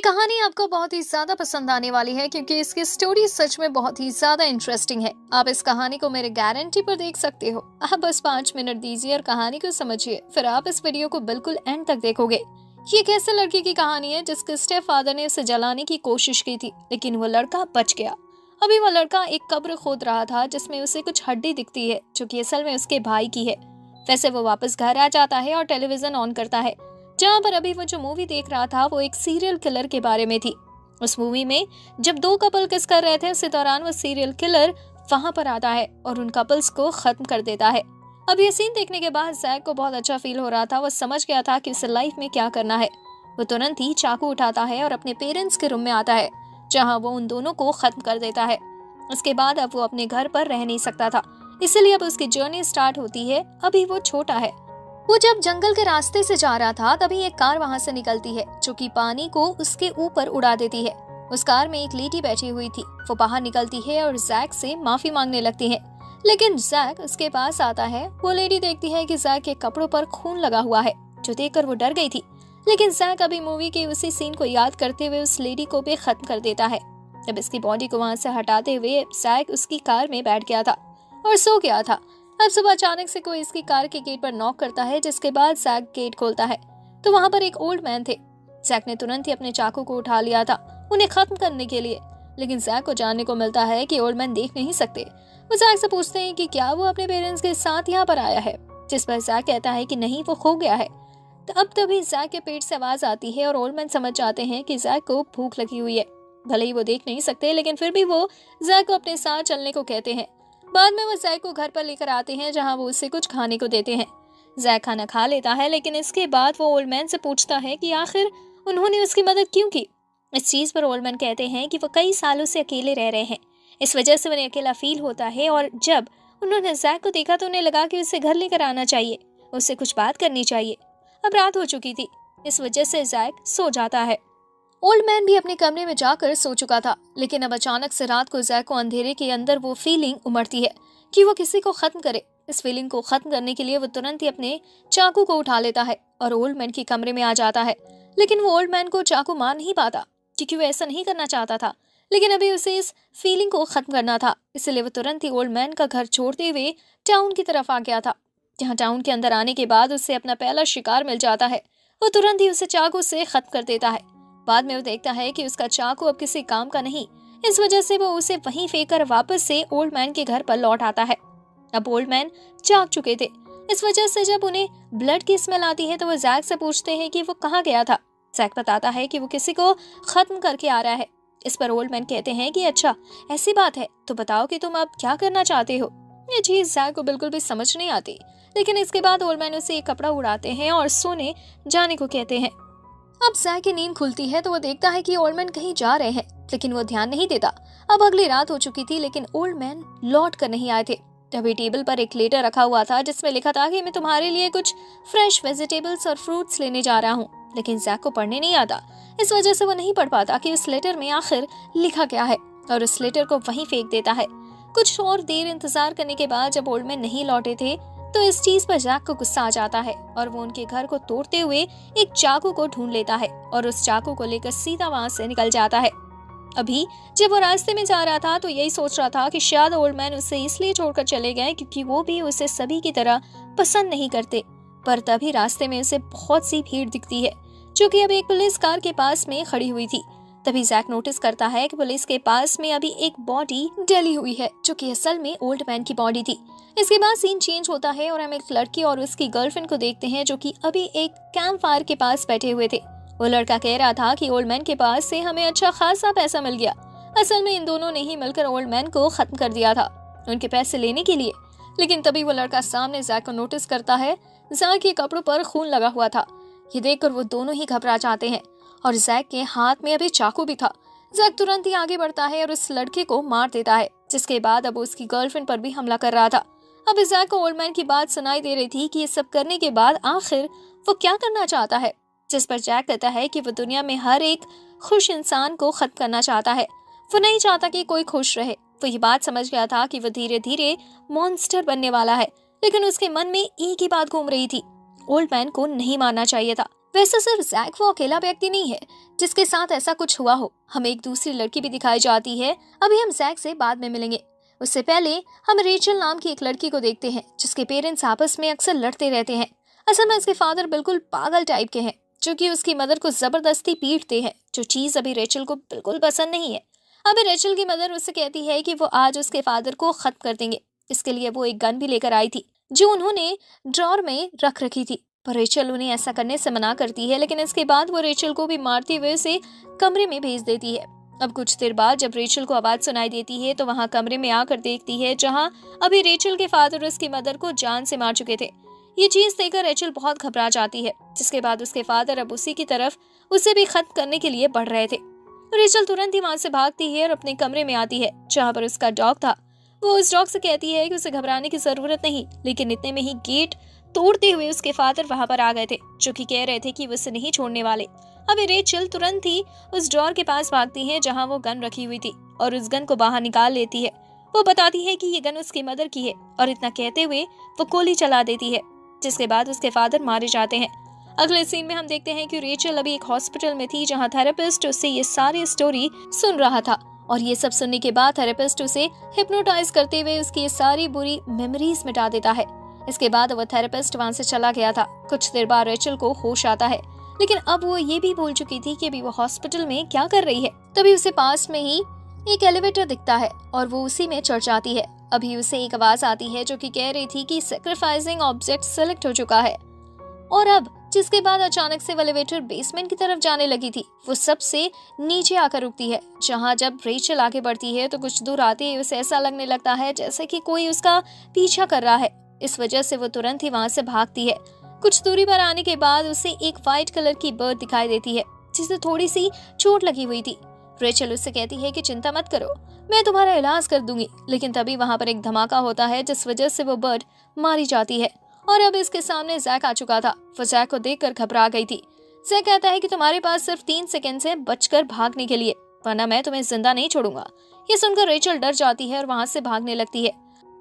कहानी आपको बहुत ही ज्यादा पसंद आने वाली है क्योंकि इसकी स्टोरी सच में बहुत ही ज्यादा इंटरेस्टिंग है। आप इस कहानी को मेरे गारंटी पर देख सकते हो। आप बस 5 मिनट दीजिए और कहानी को समझिए, फिर आप इस वीडियो को बिल्कुल एंड तक देखोगे। ये एक ऐसे लड़के की कहानी है जिसके स्टेप फादर ने उसे जलाने की कोशिश की थी, लेकिन वो लड़का बच गया। अभी वो लड़का एक कब्र खोद रहा था जिसमें उसे कुछ हड्डी दिखती है जो कि असल में उसके भाई की है। वैसे वो वापस घर आ जाता है और टेलीविजन ऑन करता है, जहाँ पर अभी वो जो मूवी देख रहा था वो एक सीरियल किलर के बारे में थी। उस मूवी में जब दो कपल किस कर रहे थे, उसी दौरान वो सीरियल किलर वहां पर आता है और उन कपल्स को खत्म कर देता है। अब ये सीन देखने के बाद जैक को बहुत अच्छा फील हो रहा था। वो समझ गया था कि उसे लाइफ में क्या करना है। वो तुरंत ही चाकू उठाता है और अपने पेरेंट्स के रूम में आता है, जहाँ वो उन दोनों को खत्म कर देता है। उसके बाद अब वो अपने घर पर रह नहीं सकता था, इसलिए अब उसकी जर्नी स्टार्ट होती है। अभी वो छोटा है। वो जब जंगल के रास्ते से जा रहा था तभी एक कार वहां से निकलती है जो कि पानी को उसके ऊपर उड़ा देती है। उस कार में एक लेडी बैठी हुई थी। वो बाहर निकलती है और जैक से माफी मांगने लगती है, लेकिन जैक उसके पास आता है। वो लेडी देखती है कि जैक के कपड़ों पर खून लगा हुआ है, जो देखकर वो डर गई थी। लेकिन जैक अभी मूवी के उसी सीन को याद करते हुए उस लेडी को भी खत्म कर देता है। जब इसकी बॉडी को वहां से हटाते हुए जैक उसकी कार में बैठ गया था और सो गया था। अब सुबह अचानक से कोई इसकी कार के गेट पर नॉक करता है, जिसके बाद जैक गेट खोलता है तो वहां पर एक ओल्ड मैन थे। जैक ने तुरंत ही अपने चाकू को उठा लिया था उन्हें खत्म करने के लिए, लेकिन जैक को जानने को मिलता है कि ओल्ड मैन देख नहीं सकते। वो जैक से पूछते हैं कि क्या वो अपने पेरेंट्स के साथ यहाँ पर आया है, जिस पर जैक कहता है कि नहीं, वो खो गया है। तो अब तभी जैक के पेट से आवाज आती है और ओल्ड मैन समझ जाते हैं कि जैक को भूख लगी हुई है। भले ही वो देख नहीं सकते, लेकिन फिर भी वो जैक को अपने साथ चलने को कहते हैं। बाद में वो जैक को घर पर लेकर आते हैं, जहां वो उसे कुछ खाने को देते हैं। जैक खाना खा लेता है, लेकिन इसके बाद वो ओल्ड मैन से पूछता है कि आखिर उन्होंने उसकी मदद क्यों की। इस चीज पर ओल्ड मैन कहते हैं कि वो कई सालों से अकेले रह रहे हैं, इस वजह से उन्हें अकेला फील होता है। और जब उन्होंने जैक को देखा तो उन्हें लगा कि उसे घर लेकर आना चाहिए, उससे कुछ बात करनी चाहिए। अब रात हो चुकी थी, इस वजह से जैक सो जाता है। ओल्ड मैन भी अपने कमरे में जाकर सो चुका था, लेकिन अब अचानक से रात को जैक को अंधेरे के अंदर वो फीलिंग उमड़ती है कि वो किसी को खत्म करे। इस फीलिंग को खत्म करने के लिए वो तुरंत ही अपने चाकू को उठा लेता है और ओल्ड मैन के कमरे में आ जाता है। लेकिन वो ओल्ड मैन को चाकू मार नहीं पाता, क्योंकि वो ऐसा नहीं करना चाहता था, लेकिन अभी उसे इस फीलिंग को खत्म करना था। इसलिए वो तुरंत ही ओल्ड मैन का घर छोड़ते हुए टाउन की तरफ आ गया था। जहाँ टाउन के अंदर आने के बाद उसे अपना पहला शिकार मिल जाता है। वो तुरंत ही उसे चाकू से खत्म कर देता है। बाद में वो देखता है कि उसका चाकू अब किसी काम का नहीं, इस वजह से वो उसे वहीं फेंक कर वापस से ओल्ड मैन के घर पर लौट आता है। अब ओल्ड मैन जाग चुके थे, इस वजह से जब उन्हें ब्लड की स्मेल आती है तो वो जैक से पूछते हैं कि वो कहाँ गया था। जैक बताता है कि वो किसी को खत्म करके आ रहा है। इस पर ओल्ड मैन कहते हैं कि अच्छा, ऐसी बात है तो बताओ कि तुम अब क्या करना चाहते हो। ये चीज जैक को बिल्कुल भी समझ नहीं आती, लेकिन इसके बाद ओल्ड मैन उसे एक कपड़ा उड़ाते हैं और सोने जाने को कहते हैं। अब जैक की नींद खुलती है तो वो देखता है कि ओल्ड मैन कहीं जा रहे हैं, लेकिन वो ध्यान नहीं देता। अब अगली रात हो चुकी थी, लेकिन ओल्ड मैन लौट कर नहीं आए थे। तभी टेबल पर एक लेटर रखा हुआ था जिसमें लिखा था कि मैं तुम्हारे लिए कुछ फ्रेश वेजिटेबल्स और फ्रूट्स लेने जा रहा हूँ। लेकिन जैक को पढ़ने नहीं आता, इस वजह से वो नहीं पढ़ पाता कि उस लेटर में आखिर लिखा क्या है, और उस लेटर को वहीं फेंक देता है। कुछ और देर इंतजार करने के बाद जब ओल्ड मैन नहीं लौटे थे तो इस चीज पर जैक को गुस्सा आ जाता है और वो उनके घर को तोड़ते हुए एक चाकू को ढूंढ लेता है और उस चाकू को लेकर सीधा वहां से निकल जाता है। अभी जब वो रास्ते में जा रहा था तो यही सोच रहा था कि शायद ओल्ड मैन उसे इसलिए छोड़कर चले गए क्योंकि वो भी उसे सभी की तरह पसंद नहीं करते। पर तभी रास्ते में उसे बहुत सी भीड़ दिखती है, जो कि अब एक पुलिस कार के पास में खड़ी हुई थी। तभी जैक नोटिस करता है कि पुलिस के पास में अभी एक बॉडी डली हुई है, जो कि असल में ओल्ड मैन की बॉडी थी। इसके बाद सीन चेंज होता है और हम एक लड़की और उसकी गर्लफ्रेंड को देखते हैं, जो कि अभी एक कैंप फायर के पास बैठे हुए थे। वो लड़का कह रहा था कि ओल्ड मैन के पास से हमें अच्छा खासा पैसा मिल गया। असल में इन दोनों ने ही मिलकर ओल्ड मैन को खत्म कर दिया था उनके पैसे लेने के लिए। लेकिन तभी वो लड़का सामने जैक को नोटिस करता है। जैक के कपड़ों पर खून लगा हुआ था। ये देखकर वो दोनों ही घबरा जाते हैं और जैक के हाथ में अभी चाकू भी था। जैक तुरंत ही आगे बढ़ता है और उस लड़के को मार देता है, जिसके बाद अब उसकी गर्लफ्रेंड पर भी हमला कर रहा था। अब जैक को ओल्ड मैन की बात सुनाई दे रही थी कि ये सब करने के बाद आखिर वो क्या करना चाहता है, जिस पर जैक कहता है कि वो दुनिया में हर एक खुश इंसान को खत्म करना चाहता है। वो नहीं चाहता कि कोई खुश रहे। वो ये बात समझ गया था कि वो धीरे धीरे मॉन्स्टर बनने वाला है, लेकिन उसके मन में एक ही बात घूम रही थी, ओल्ड मैन को नहीं मारना चाहिए था, वैसे सिर्फ जैक वो अकेला व्यक्ति नहीं है जिसके साथ ऐसा कुछ हुआ हो, हमें एक दूसरी लड़की भी दिखाई जाती है। अभी हम जैक से बाद में मिलेंगे, उससे पहले हम रेचल नाम की एक लड़की को देखते हैं जिसके पेरेंट्स आपस में अक्सर लड़ते रहते हैं। असल में उसके फादर बिल्कुल पागल टाइप के हैं जो कि उसकी मदर को जबरदस्ती पीटते हैं, जो चीज अभी रेचल को बिल्कुल पसंद नहीं है। अभी रेचल की मदर उससे कहती है कि वो आज उसके फादर को खत्म कर देंगे। इसके लिए वो एक गन भी लेकर आई थी जो उन्होंने ड्रॉर में रख रखी थी, पर रेचल उन्हें ऐसा करने से मना करती है। लेकिन इसके बाद वो रेचल को भी मारते हुए उसे कमरे में भेज देती है। अब कुछ देर बाद जब रेचल को आवाज सुनाई देती है तो वहां कमरे में आकर देखती है जहां अभी रेचल के फादर उसकी मदर को जान से मार चुके थे। ये चीज देखकर रेचल बहुत घबरा जाती है, जिसके बाद उसके फादर अब उसी की तरफ उसे भी खत्म करने के लिए बढ़ रहे थे। रेचल तुरंत ही वहां से भागती है और अपने कमरे में आती है जहां पर उसका डॉग था। वो उस डॉग से कहती है कि उसे घबराने की जरूरत नहीं, लेकिन इतने में ही गेट तोड़ते हुए उसके फादर वहां पर आ गए थे जो कि कह रहे थे कि वो उसे नहीं छोड़ने वाले। अभी रेचल तुरंत ही उस ड्रॉर के पास भागती है जहां वो गन रखी हुई थी और उस गन को बाहर निकाल लेती है। वो बताती है कि ये गन उसकी मदर की है और इतना कहते हुए वो गोली चला देती है, जिसके बाद उसके फादर मारे जाते हैं। अगले सीन में हम देखते हैं कि रेचल अभी एक हॉस्पिटल में थी जहां थेरेपिस्ट उससे ये सारी स्टोरी सुन रहा था और ये सब सुनने के बाद थेरेपिस्ट उसे हिप्नोटाइज करते हुए उसकी ये सारी बुरी मेमोरीज मिटा देता है। इसके बाद वो थेरेपिस्ट वहां से चला गया था। कुछ देर बाद रेचल को होश आता है, लेकिन अब वो ये भी भूल चुकी थी कि अभी वो हॉस्पिटल में क्या कर रही है। तभी उसे पास में ही एक एलिवेटर दिखता है और वो उसी में चढ़ जाती है। अभी उसे एक आवाज आती है जो कि कह रही थी कि सैक्रिफाइसिंग ऑब्जेक्ट सेलेक्ट हो चुका है। और अब जिसके बाद अचानक से वो एलिवेटर बेसमेंट की तरफ जाने लगी थी। वो सबसे नीचे आकर रुकती है, जहां जब रेचल आगे बढ़ती है तो कुछ दूर आते ही उसे ऐसा लगने लगता है जैसे कि कोई उसका पीछा कर रहा है। इस वजह से वो तुरंत ही वहां से भागती है। कुछ दूरी पर आने के बाद उसे एक व्हाइट कलर की बर्ड दिखाई देती है जिसे थोड़ी सी चोट लगी हुई थी। रेचल उससे कहती है कि चिंता मत करो, मैं तुम्हारा इलाज कर दूंगी। लेकिन तभी वहां पर एक धमाका होता है जिस वजह से वो बर्ड मारी जाती है और अब इसके सामने जैक आ चुका था। वो जैक को देखकर घबरा गई थी। जैक कहता है कि तुम्हारे पास सिर्फ 3 सेकंड है बचकर भागने के लिए, वरना मैं तुम्हें जिंदा नहीं छोड़ूंगा। ये सुनकर रेचल डर जाती है और वहां से भागने लगती है।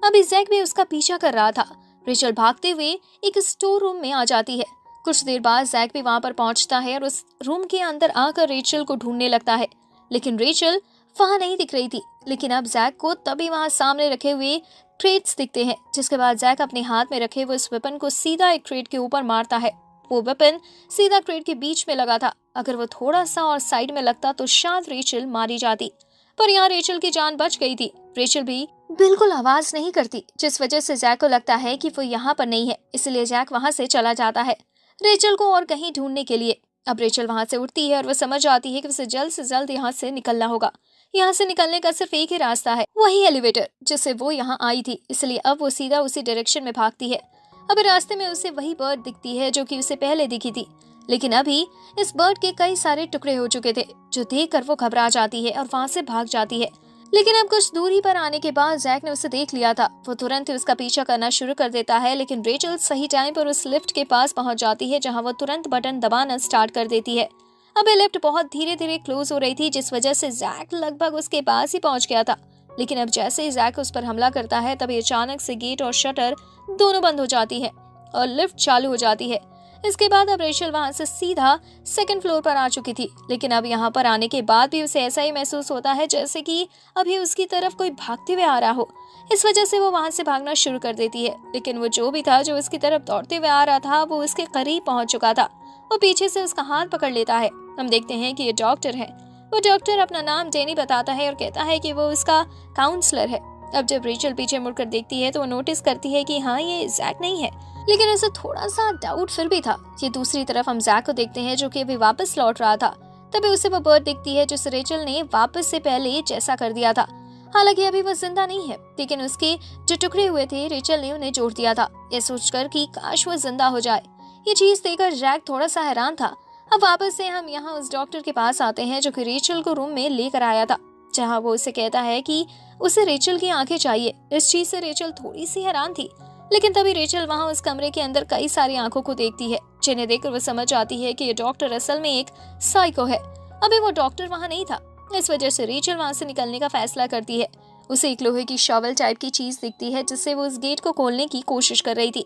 अभी जैक भी उसका पीछा कर रहा था। रेचल भागते हुए एक स्टोर रूम में आ जाती है। कुछ देर बाद जैक भी वहां पर पहुंचता है और उस रूम के अंदर आकर रेचल को ढूंढने लगता है, लेकिन रेचल वहां नहीं दिख रही थी। लेकिन अब जैक को तभी वहां सामने रखे हुए क्रेट्स दिखते हैं, जिसके बाद जैक अपने हाथ में रखे हुए उस वेपन को सीधा एक क्रेट के ऊपर मारता है। वो वेपन सीधा क्रेट के बीच में लगा था। अगर वो थोड़ा सा और साइड में लगता तो शायद रेचल मारी जाती, पर यहाँ रेचल की जान बच गई थी। रेचल भी बिल्कुल आवाज नहीं करती, जिस वजह से जैक को लगता है कि वो यहाँ पर नहीं है, इसलिए जैक वहां से चला जाता है रेचल को और कहीं ढूंढने के लिए। अब रेचल वहां से उठती है और वो समझ आती है कि उसे जल्द से जल्द यहाँ से निकलना होगा। यहाँ से निकलने का सिर्फ एक ही रास्ता है, वही एलिवेटर जिससे वो यहाँ आई थी, इसलिए अब वो सीधा उसी डायरेक्शन में भागती है। अब रास्ते में उसे वही बर्ड दिखती है जो कि उसे पहले दिखी थी, लेकिन अभी इस बर्ड के कई सारे टुकड़े हो चुके थे, जो देखकर वो घबरा जाती है और वहां से भाग जाती है। लेकिन अब कुछ दूरी पर आने के बाद जैक ने उसे देख लिया था। वो तुरंत ही उसका पीछा करना शुरू कर देता है, लेकिन रेचल सही टाइम पर उस लिफ्ट के पास पहुंच जाती है जहां वो तुरंत बटन दबाना स्टार्ट कर देती है। अब ये लिफ्ट बहुत धीरे धीरे क्लोज हो रही थी, जिस वजह से जैक लगभग उसके पास ही पहुंच गया था। लेकिन अब जैसे ही जैक उस पर हमला करता है तभी अचानक से गेट और शटर दोनों बंद हो जाती है और लिफ्ट चालू हो जाती है। इसके बाद अब रेचल वहां से सीधा सेकंड फ्लोर पर आ चुकी थी, लेकिन अब यहाँ पर आने के बाद भी उसे ऐसा ही महसूस होता है जैसे कि अभी उसकी तरफ कोई भागते हुए आ रहा हो। इस वजह से वो वहां से भागना शुरू कर देती है, लेकिन वो जो भी था जो उसकी तरफ दौड़ते हुए आ रहा था वो उसके करीब पहुंच चुका था। वो पीछे से उसका हाथ पकड़ लेता है। हम देखते हैं कि ये डॉक्टर है। वो डॉक्टर अपना नाम जेनी बताता है और कहता है कि वो उसका काउंसलर है। अब जब रेचल पीछे मुड़कर देखती है तो वो नोटिस करती है कि हाँ, ये जैक नहीं है, लेकिन उसे थोड़ा सा डाउट फिर भी था। ये दूसरी तरफ हम जैक को देखते हैं जो कि अभी वापस लौट रहा था। तभी उसे वो बर्ड दिखती है जिसे रेचल ने वापस से पहले जैसा कर दिया था। हालांकि अभी वो जिंदा नहीं है, लेकिन उसके जो टुकड़े हुए थे रेचल ने उन्हें जोड़ दिया था, ये सोचकर कि काश वो जिंदा हो जाए। ये चीज देखकर जैक थोड़ा सा हैरान था। अब वापस से हम यहाँ उस डॉक्टर के पास आते हैं जो कि रेचल को रूम में लेकर आया था, जहाँ वो उसे कहता है कि उसे रेचल की आंखें चाहिए। इस चीज से रेचल थोड़ी सी हैरान थी, लेकिन तभी रेचल वहां उस कमरे के अंदर कई सारी आंखों को देखती है, जिन्हें देखकर वो समझ आती है कि ये डॉक्टर असल में एक साइको है। अभी वो डॉक्टर वहां नहीं था, इस वजह से रेचल वहां से निकलने का फैसला करती है। उसे एक लोहे की शॉवल टाइप की चीज दिखती है जिससे वो उस गेट को खोलने की कोशिश कर रही थी।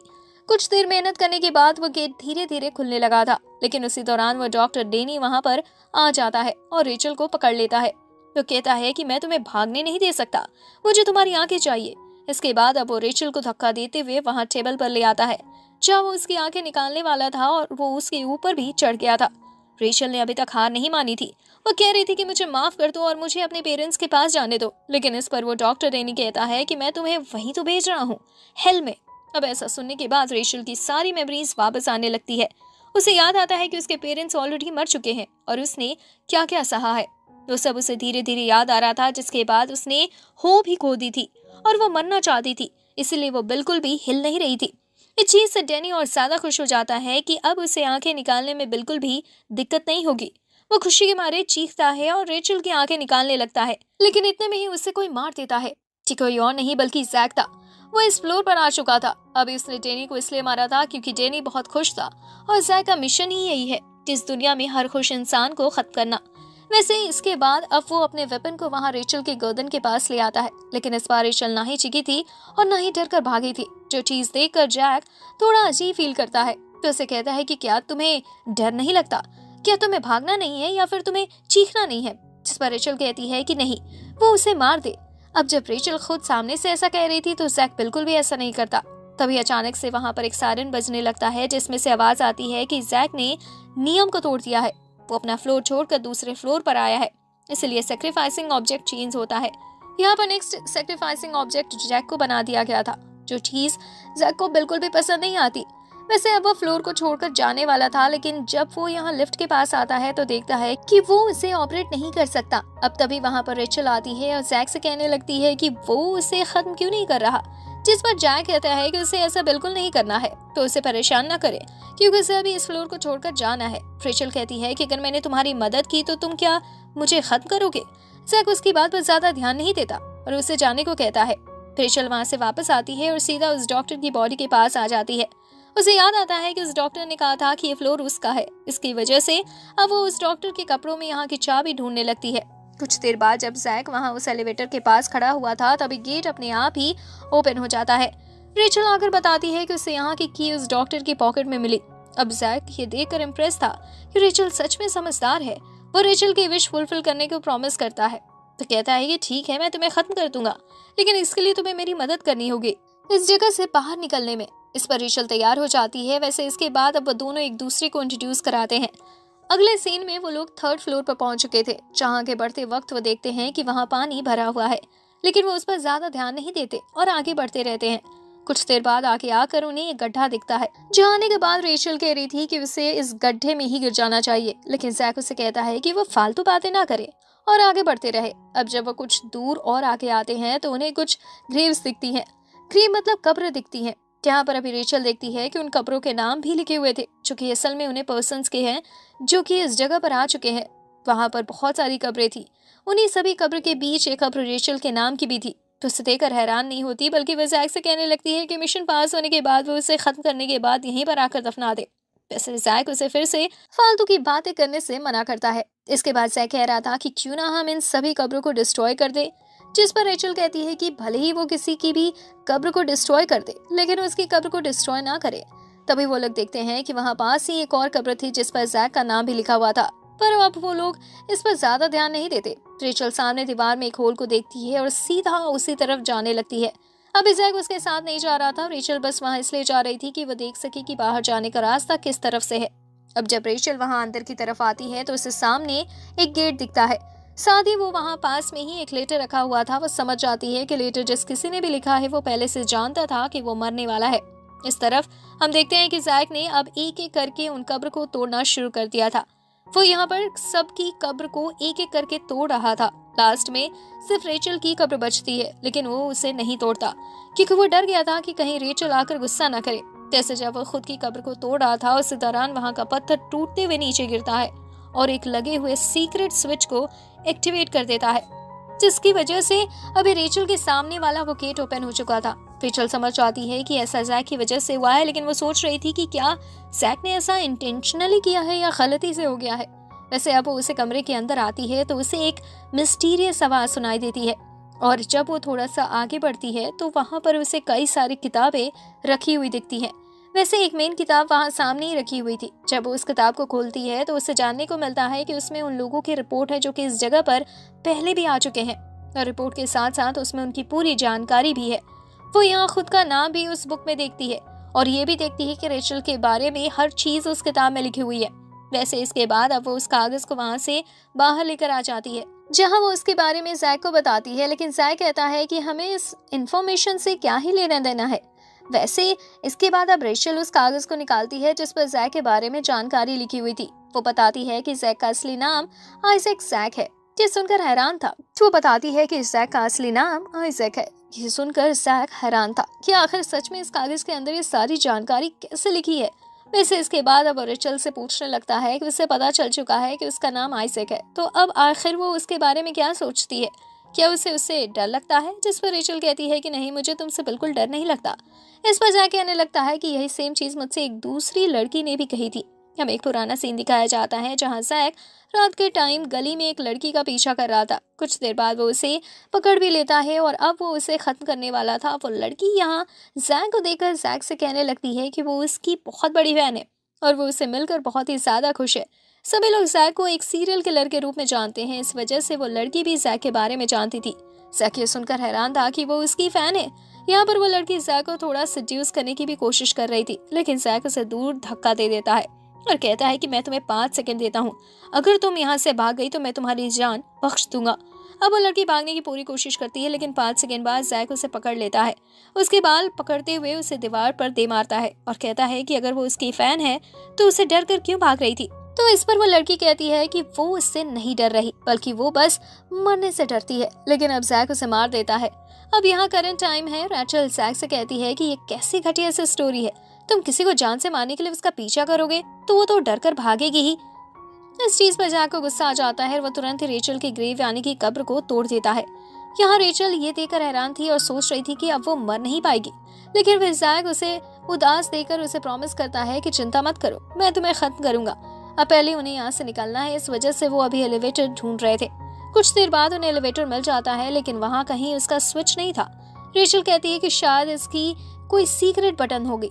कुछ देर मेहनत करने के बाद वो गेट धीरे धीरे खुलने लगा था, लेकिन उसी दौरान वो डॉक्टर डेनी वहां पर आ जाता है और रेचल को पकड़ लेता है। वो कहता है कि मैं तुम्हें भागने नहीं दे सकता, मुझे तुम्हारी आंखें चाहिए। इसके बाद अब वो रेचल को धक्का देते हुए वहां टेबल पर ले आता है जहाँ वो उसकी आंखें निकालने वाला था और वो उसके ऊपर भी चढ़ गया था। रेचल ने अभी तक हार नहीं मानी थी। वो कह रही थी कि मुझे माफ कर दो और मुझे अपने पेरेंट्स के पास जाने दो, लेकिन इस पर वो डॉक्टर डेनी कहता है कि मैं तुम्हें वहीं तो भेज रहा हूँ, हेल में। अब ऐसा सुनने के बाद रेचल की सारी मेमोरीज वापस आने लगती है। उसे याद आता है कि उसके पेरेंट्स ऑलरेडी मर चुके हैं और उसने क्या क्या सहा है। वो सब उसे धीरे धीरे याद आ रहा था, जिसके बाद उसने होप ही खो दी थी और वो मरना चाहती थी, इसलिए वो बिल्कुल भी हिल नहीं रही थी। इस चीज से डेनी और ज्यादा खुश हो जाता है कि अब उसे आंखें निकालने में बिल्कुल भी दिक्कत नहीं होगी। वो खुशी के मारे चीखता है और रेचल की आंखें निकालने लगता है, लेकिन इतने में ही उसे कोई मार देता है कि कोई और नहीं बल्कि जैक था। वो इस फ्लोर पर आ चुका था। अभी उसने डेनी को इसलिए मारा था क्योंकि डेनी बहुत खुश था और जैक का मिशन ही यही है कि इस दुनिया में हर खुश इंसान को खत्म करना। वैसे इसके बाद अब वो अपने वेपन को वहां रेचल के गर्दन के पास ले आता है, लेकिन इस बार रेचल ना ही चिकी थी और ना ही डर कर भागी थी, जो चीज देखकर जैक थोड़ा अजीब फील करता है। तो उसे कहता है कि क्या तुम्हें डर नहीं लगता, क्या तुम्हें भागना नहीं है या फिर तुम्हें चीखना नहीं है। जिस पर रेचल कहती है कि नहीं, वो उसे मार दे। अब जब रेचल खुद सामने से ऐसा कह रही थी तो जैक बिल्कुल भी ऐसा नहीं करता। तभी अचानक से वहां पर एक सायरन बजने लगता है, जिसमें से आवाज आती है कि जैक ने नियम को तोड़ दिया है। वो अपना फ्लोर छोड़कर दूसरे फ्लोर पर आया है, इसलिए सैक्रिफाइसिंग ऑब्जेक्ट चेंज होता है। यहाँ पर नेक्स्ट सैक्रिफाइसिंग ऑब्जेक्ट जैक को बना दिया गया था, जो चीज जैक को बिल्कुल भी पसंद नहीं आती। वैसे अब वो फ्लोर को छोड़कर जाने वाला था, लेकिन जब वो यहाँ लिफ्ट के पास आता है तो देखता है कि वो उसे ऑपरेट नहीं कर सकता। अब तभी वहाँ पर रेचल आती है और जैक से कहने लगती है कि वो उसे खत्म क्यों नहीं कर रहा, जिस पर जैक कहता है कि उसे ऐसा बिल्कुल नहीं करना है, तो उसे परेशान न करे क्योंकि उसे अभी इस फ्लोर को छोड़कर जाना है। रेचल कहती है कि अगर मैंने तुम्हारी मदद की तो तुम क्या मुझे खत्म करोगे। जैक उसकी बात पर ज्यादा ध्यान नहीं देता और उसे जाने को कहता है। रेचल वहाँ से वापस आती है और सीधा उस डॉक्टर की बॉडी के पास आ जाती है। उसे याद आता है कि उस डॉक्टर ने कहा था कि ये फ्लोर उसका है। इसकी वजह से अब वो उस डॉक्टर के कपड़ों में यहाँ की चाबी ढूंढने लगती है। कुछ देर बाद जब जैक वहाँ उस एलिवेटर के पास खड़ा हुआ था, तभी गेट अपने आप ही ओपन हो जाता है। रेचल आकर बताती है कि उसे यहाँ की उस डॉक्टर की पॉकेट में मिली। अब जैक ये देखकर इम्प्रेस था कि रेचल सच में समझदार है। वो रेचल की विश फुलफिल करने को प्रॉमिस करता है, तो कहता है कि ठीक है, मैं तुम्हें खत्म कर दूंगा, लेकिन इसके लिए तुम्हें मेरी मदद करनी होगी इस जगह से बाहर निकलने में। इस पर रेचल तैयार हो जाती है। वैसे इसके बाद अब वो दोनों एक दूसरे को इंट्रोड्यूस कराते हैं। अगले सीन में वो लोग थर्ड फ्लोर पर पहुंच चुके थे, जहां आगे बढ़ते वक्त वो देखते हैं कि वहां पानी भरा हुआ है, लेकिन वो उस पर ज्यादा ध्यान नहीं देते और आगे बढ़ते रहते हैं। कुछ देर बाद आगे आकर उन्हें एक गड्ढा दिखता है, जहाँ आने के बाद रेचल कह रही थी कि उसे इस गड्ढे में ही गिर जाना चाहिए, लेकिन जैक उसे कहता है कि वो फालतू बातें ना करे और आगे बढ़ते रहे। अब जब वो कुछ दूर और आगे आते हैं तो उन्हें कुछ ग्रेव्स दिखती हैं। ग्रेव मतलब कब्र दिखती हैं, जहाँ पर अभी रेचल देखती है कि उन कब्रों के नाम भी लिखे हुए थे, जो कि असल में उन्हें पर्सन्स के हैं जो कि इस जगह पर आ चुके हैं। वहां पर बहुत सारी कब्रें थी। उन्हीं सभी कब्र के बीच एक कब्र रेचल के नाम की भी थी। तो उसे देखकर हैरान नहीं होती, बल्कि वह जैक से कहने लगती है कि मिशन पास होने के बाद वो उसे खत्म करने के बाद यहीं पर आकर दफना दे। वैसे जैक उसे फिर से फालतू की बातें करने से मना करता है। इसके बाद जैक कह रहा था कि क्यों ना हम इन सभी कब्रों को डिस्ट्रॉय कर दे, जिस पर रेचल कहती है कि भले ही वो किसी की भी कब्र को डिस्ट्रॉय कर दे, लेकिन उसकी कब्र को डिस्ट्रॉय ना करे। तभी वो लोग देखते हैं कि वहां पास ही एक और कब्र थी जिस पर जैक का नाम भी लिखा हुआ था, पर अब वो लोग इस पर ज्यादा ध्यान नहीं देते। रेचल सामने दीवार में एक होल को देखती है और सीधा उसी तरफ जाने लगती है। अभी जैक उसके साथ नहीं जा रहा था, रेचल बस वहां इसलिए जा रही थी कि वो देख सके कि बाहर जाने का रास्ता किस तरफ से है। अब जब रेचल वहां अंदर की तरफ आती है तो उसे सामने एक गेट दिखता है, साथ ही वो वहां पास में ही एक लेटर रखा हुआ था। वो समझ जाती है कि लेटर जिस किसी ने भी लिखा है वो पहले से जानता था कि वो मरने वाला है। इस तरफ हम देखते हैं कि जैक ने अब एक एक करके उन कब्र को तोड़ना शुरू कर दिया था। वो यहाँ पर सबकी कब्र को एक एक करके तोड़ रहा था। लास्ट में सिर्फ रेचल की कब्र बचती है, लेकिन वो उसे नहीं तोड़ता क्योंकि वो डर गया था कि कहीं रेचल आकर गुस्सा न करे। जैसे जब वो खुद की कब्र को तोड़ रहा था, उसी दौरान वहां का पत्थर टूटते हुए नीचे गिरता है और एक लगे हुए सीक्रेट स्विच को एक्टिवेट कर देता है, जिसकी वजह से अभी रेचल के सामने वाला वो गेट ओपन हो चुका था। रेचल समझ जाती है कि ऐसा जैक की वजह से हुआ है, लेकिन वो सोच रही थी कि क्या जैक ने ऐसा इंटेंशनली किया है या गलती से हो गया है। वैसे अब वो उसे कमरे के अंदर आती है तो उसे एक मिस्टीरियस आवाज सुनाई देती है और जब वो थोड़ा सा आगे बढ़ती है तो वहां पर उसे कई सारी किताबें रखी हुई दिखती हैं। वैसे एक मेन किताब वहाँ सामने ही रखी हुई थी। जब वो उस किताब को खोलती है तो उसे जानने को मिलता है कि उसमें उन लोगों की रिपोर्ट है जो कि इस जगह पर पहले भी आ चुके हैं, और रिपोर्ट के साथ साथ उसमें उनकी पूरी जानकारी भी है। वो यहाँ खुद का नाम भी उस बुक में देखती है और ये भी देखती है कि रेचल के बारे में हर चीज उस किताब में लिखी हुई है। वैसे इसके बाद अब वो उस कागज को वहाँ से बाहर लेकर आ जाती है, जहाँ वो उसके बारे में जैक को बताती है, लेकिन जैक कहता है कि हमें इस इंफॉर्मेशन से क्या ही लेना देना है। वैसे इसके बाद अब रेचल उस कागज को निकालती है जिस पर जैक के बारे में जानकारी लिखी हुई थी। वो बताती है कि जैक का असली नाम आइजैक जैक है। ये सुनकर हैरान था। वो बताती है कि जैक का असली नाम आइजैक है। ये सुनकर जैक हैरान था कि आखिर सच में इस कागज के अंदर ये सारी जानकारी कैसे लिखी है। वैसे इसके बाद अब रेचल से पूछने लगता है कि उसे पता चल चुका है कि उसका नाम आइजैक है, तो अब आखिर वो उसके बारे में क्या सोचती है। क्या उसे उससे डर लगता है? जिस पर रेचल कहती है कि नहीं, मुझे तुमसे बिल्कुल डर नहीं लगता। इस पर जैक कहने लगता है कि यही सेम चीज मुझसे एक दूसरी लड़की ने भी कही थी। हमें एक पुराना सीन दिखाया जाता है जहां जैक रात के टाइम गली में एक लड़की का पीछा कर रहा था। कुछ देर बाद वो उसे पकड़ भी लेता है और अब वो उसे खत्म करने वाला था। वो लड़की यहाँ जैक को देखकर जैक से कहने लगती है कि वो उसकी बहुत बड़ी फैन है और वो उससे मिलकर बहुत ही ज्यादा खुश है। सभी लोग जैक को एक सीरियल किलर के रूप में जानते हैं, इस वजह से वो लड़की भी जैक के बारे में जानती थी। जैक ये सुनकर हैरान था कि वो उसकी फैन है। यहाँ पर वो लड़की जैक को थोड़ा सड्यूस करने की भी कोशिश कर रही थी, लेकिन जैक उसे दूर धक्का दे देता है और कहता है कि मैं तुम्हें 5 सेकंड देता हूँ, अगर तुम यहाँ से भाग गई तो मैं तुम्हारी जान बख्श दूंगा। अब वो लड़की भागने की पूरी कोशिश करती है, लेकिन 5 सेकंड बाद जैक उसे पकड़ लेता है। उसके बाल पकड़ते हुए उसे दीवार पर दे मारता है और कहता है कि अगर वो उसकी फैन है तो उसे डर कर क्यों भाग रही थी। तो इस पर वो लड़की कहती है कि वो उससे नहीं डर रही, बल्कि वो बस मरने से डरती है। लेकिन अब जैक उसे मार देता है। अब यहाँ करंट टाइम है। रेचल जैक से कहती है कि ये कैसी घटिया सी स्टोरी है, तुम किसी को जान से मारने के लिए उसका पीछा करोगे तो वो तो डर कर भागेगी ही। इस चीज पर जैक को गुस्सा आ जाता है और वो तुरंत ही रेचल की ग्रेव यानी कि कब्र को तोड़ देता है। यहाँ रेचल ये देखकर हैरान थी और सोच रही थी कि अब वो मर नहीं पाएगी, लेकिन फिर जैक उसे उदास देकर उसे प्रॉमिस करता है कि चिंता मत करो, मैं तुम्हें खत्म करूंगा। अब पहले उन्हें यहाँ से निकलना है, इस वजह से वो अभी एलिवेटर ढूंढ रहे थे। कुछ देर बाद उन्हें एलिवेटर मिल जाता है, लेकिन वहाँ कहीं उसका स्विच नहीं था। रेचल कहती है कि शायद इसकी कोई सीक्रेट बटन होगी।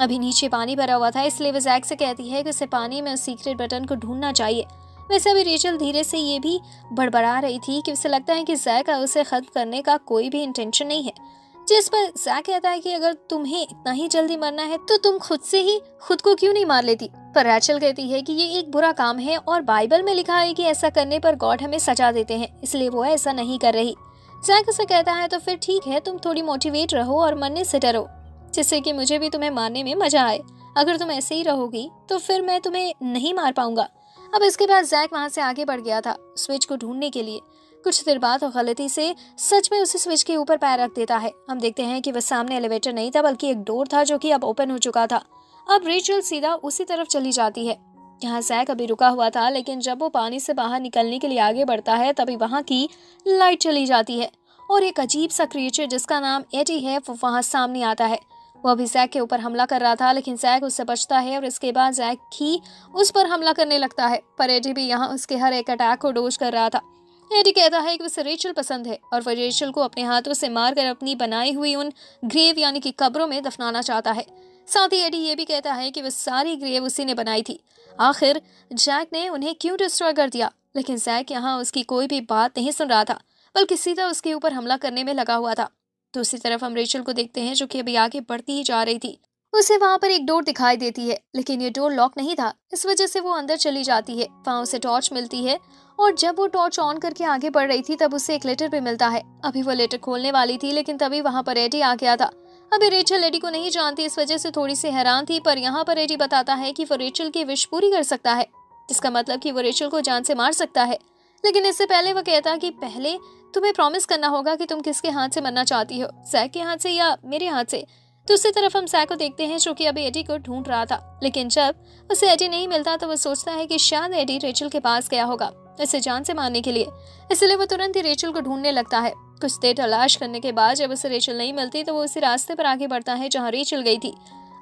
अभी नीचे पानी भरा हुआ था, इसलिए वो जैक से कहती है कि उसे पानी में उस सीक्रेट बटन को ढूंढना चाहिए। वैसे अभी रेचल धीरे से ये भी बड़बड़ा रही थी कि उसे लगता है कि जैक का उसे खत्म करने का कोई भी इंटेंशन नहीं है। जिस पर जैक कहता है कि अगर तुम्हें इतना ही जल्दी मरना है तो तुम खुद से ही खुद को क्यों नहीं मार लेती। पर रेचल कहती है कि ये एक बुरा काम है और बाइबल में लिखा है कि ऐसा करने पर गॉड हमें सजा देते हैं, इसलिए वो ऐसा नहीं कर रही। जैक उसे कहता है तो फिर ठीक है, तुम थोड़ी मोटिवेट रहो और मरने से डरो, जिससे कि मुझे भी तुम्हें मारने में मजा आए। अगर तुम ऐसे ही रहोगी तो फिर मैं तुम्हें नहीं मार पाऊंगा। अब इसके बाद जैक वहां से आगे बढ़ गया था स्विच को ढूंढने के लिए। कुछ देर बाद वो गलती से सच में उसी स्विच के ऊपर पैर रख देता है। हम देखते हैं कि वह सामने एलिवेटर नहीं था बल्कि एक डोर था जो कि अब ओपन हो चुका था। अब रेचल सीधा उसी तरफ चली जाती है। यहाँ जैक अभी रुका हुआ था, लेकिन जब वो पानी से बाहर निकलने के लिए आगे बढ़ता है तभी वहाँ की लाइट चली जाती है और एक अजीब सा क्रिएचर जिसका नाम एडी है वो वहाँ सामने आता है। वो अभी जैक के ऊपर हमला कर रहा था, लेकिन जैक उससे बचता है और इसके बाद जैक ही उस पर हमला करने लगता है। पर एडी भी यहाँ उसके हर एक अटैक को डोज कर रहा था। एडी कहता है कि उसे रेचल पसंद है और वह रेचल को अपने हाथों से मारकर अपनी बनाई हुई उन ग्रेव यानी कि कब्रों में दफनाना चाहता है। साथ ही एडी ये भी कहता है कि वह सारी ग्रेव उसी ने बनाई थी। आखिर जैक ने उन्हें क्यों डिस्ट्रॉय कर दिया, लेकिन जैक यहाँ उसकी कोई भी बात नहीं सुन रहा था बल्कि सीधा उसके ऊपर हमला करने में लगा हुआ था। दूसरी तरफ हम रेचल को देखते हैं जो कि अभी आगे बढ़ती ही जा रही थी। उसे वहां पर एक डोर दिखाई देती है, लेकिन ये डोर लॉक नहीं था, इस वजह से वो अंदर चली जाती है। वहां उसे टॉर्च मिलती है और जब वो टॉर्च ऑन करके आगे बढ़ रही थी तब उसे एक लेटर भी मिलता है। अभी वो लेटर खोलने वाली थी, लेकिन तभी वहां पर एडी आ गया था। अभी रेचल एडी को नहीं जानती, इस वजह से थोड़ी सी हैरान थी, पर यहाँ पर एडी बताता है कि वो रेचल की विश पूरी कर सकता है, जिसका मतलब कि वो रेचल को जान से मार सकता है। लेकिन इससे पहले वो कहता कि पहले तुम्हें प्रॉमिस करना होगा कि तुम किसके हाथ से मरना चाहती हो, जैक के हाथ से या मेरे हाथ से। दूसरी तरफ हम जैक को देखते हैं जो कि अभी एडी को ढूंढ रहा था, लेकिन जब उसे एडी नहीं मिलता तो वो सोचता है कि शायद एडी रेचल के पास गया होगा इसे जान से मारने के लिए, इसलिए वो तुरंत ही रेचल को ढूंढने लगता है। कुछ देर तलाश करने के बाद जब उसे रेचल नहीं मिलती तो वो उसी रास्ते पर आगे बढ़ता है जहाँ रेचल गई थी।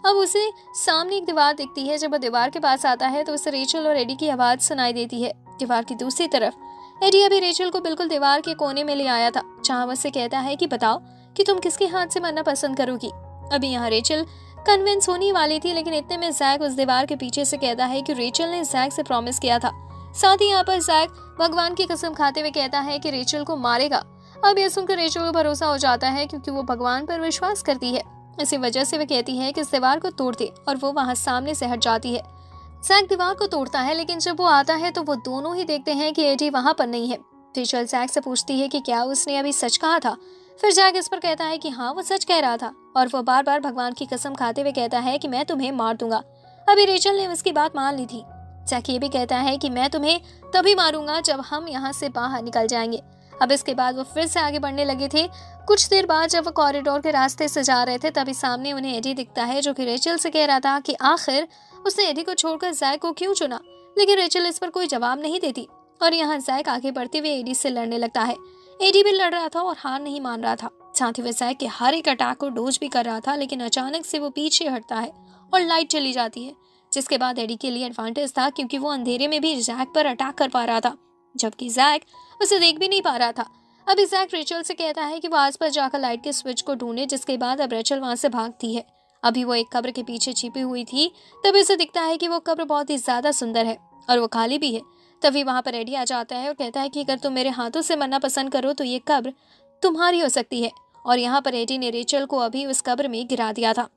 अब उसे सामने एक दीवार दिखती है। जब वो दीवार के पास आता है तो उसे रेचल और एडी की आवाज सुनाई देती है। दीवार की दूसरी तरफ एडी अभी रेचल को बिल्कुल दीवार के कोने में ले आया था, जहाँ वो उससे कहता है कि बताओ कि तुम किसके हाथ से मरना पसंद करोगी। अभी यहाँ रेचल कन्विंस होने वाली थी, लेकिन इतने में जैक उस दीवार के पीछे से कहता है कि रेचल ने जैक से प्रॉमिस किया था। साथ ही यहाँ पर जैक भगवान की कसम खाते हुए कहता है कि रेचल को मारेगा। अब यह सुनकर रेचल को भरोसा हो जाता है क्योंकि वो भगवान पर विश्वास करती है। इसी वजह से वह कहती है कि इस दीवार को तोड़ दे और वो वहां सामने से हट जाती है। जैक दीवार को तोड़ता है, लेकिन जब वो आता है तो वो दोनों ही देखते हैं कि एडी वहां पर नहीं है। रेचल जैक से पूछती है कि क्या उसने अभी सच कहा था। फिर जैक इस पर कहता है कि हाँ, वो सच कह रहा था और वो बार बार भगवान की कसम खाते हुए कहता है कि मैं तुम्हें मार दूंगा। अभी रेचल ने उसकी बात मान ली थी। जैक ये भी कहता है कि मैं तुम्हें तभी मारूंगा जब हम यहाँ से बाहर निकल जाएंगे। अब इसके बाद वो फिर से आगे बढ़ने लगे थे। कुछ देर बाद जब वो कॉरिडोर के रास्ते से जा रहे थे, तभी सामने उन्हें एडी दिखता है, जो कि रेचल से कह रहा था कि आखिर उसने एडी को छोड़कर जैक को क्यों चुना। लेकिन रेचल इस पर कोई जवाब नहीं देती और यहाँ जैक आगे बढ़ते हुए एडी से लड़ने लगता है। एडी भी लड़ रहा था और हार नहीं मान रहा था। साथ ही वह जैक के हर एक अटैक को डोज भी कर रहा था, लेकिन अचानक से वो पीछे हटता है और लाइट चली जाती है, जिसके बाद एडी के लिए एडवांटेज था क्योंकि वो अंधेरे में भी जैक पर अटैक कर पा रहा था, जबकि जैक उसे देख भी नहीं पा रहा था। अभी जैक रेचल से कहता है कि वो आसपास जाकर लाइट के स्विच को ढूंढे, जिसके बाद अब रेचल वहां से भागती है। अभी वो एक कब्र के पीछे छिपी हुई थी, तभी उसे दिखता है कि वो कब्र बहुत ही ज्यादा सुंदर है और वो खाली भी है। तभी वहां पर एडी आ जाता है और कहता है कि अगर तुम मेरे हाथों से मरना पसंद करो तो ये कब्र तुम्हारी हो सकती है। और यहाँ पर एडी ने रेचल को अभी उस कब्र में गिरा दिया था,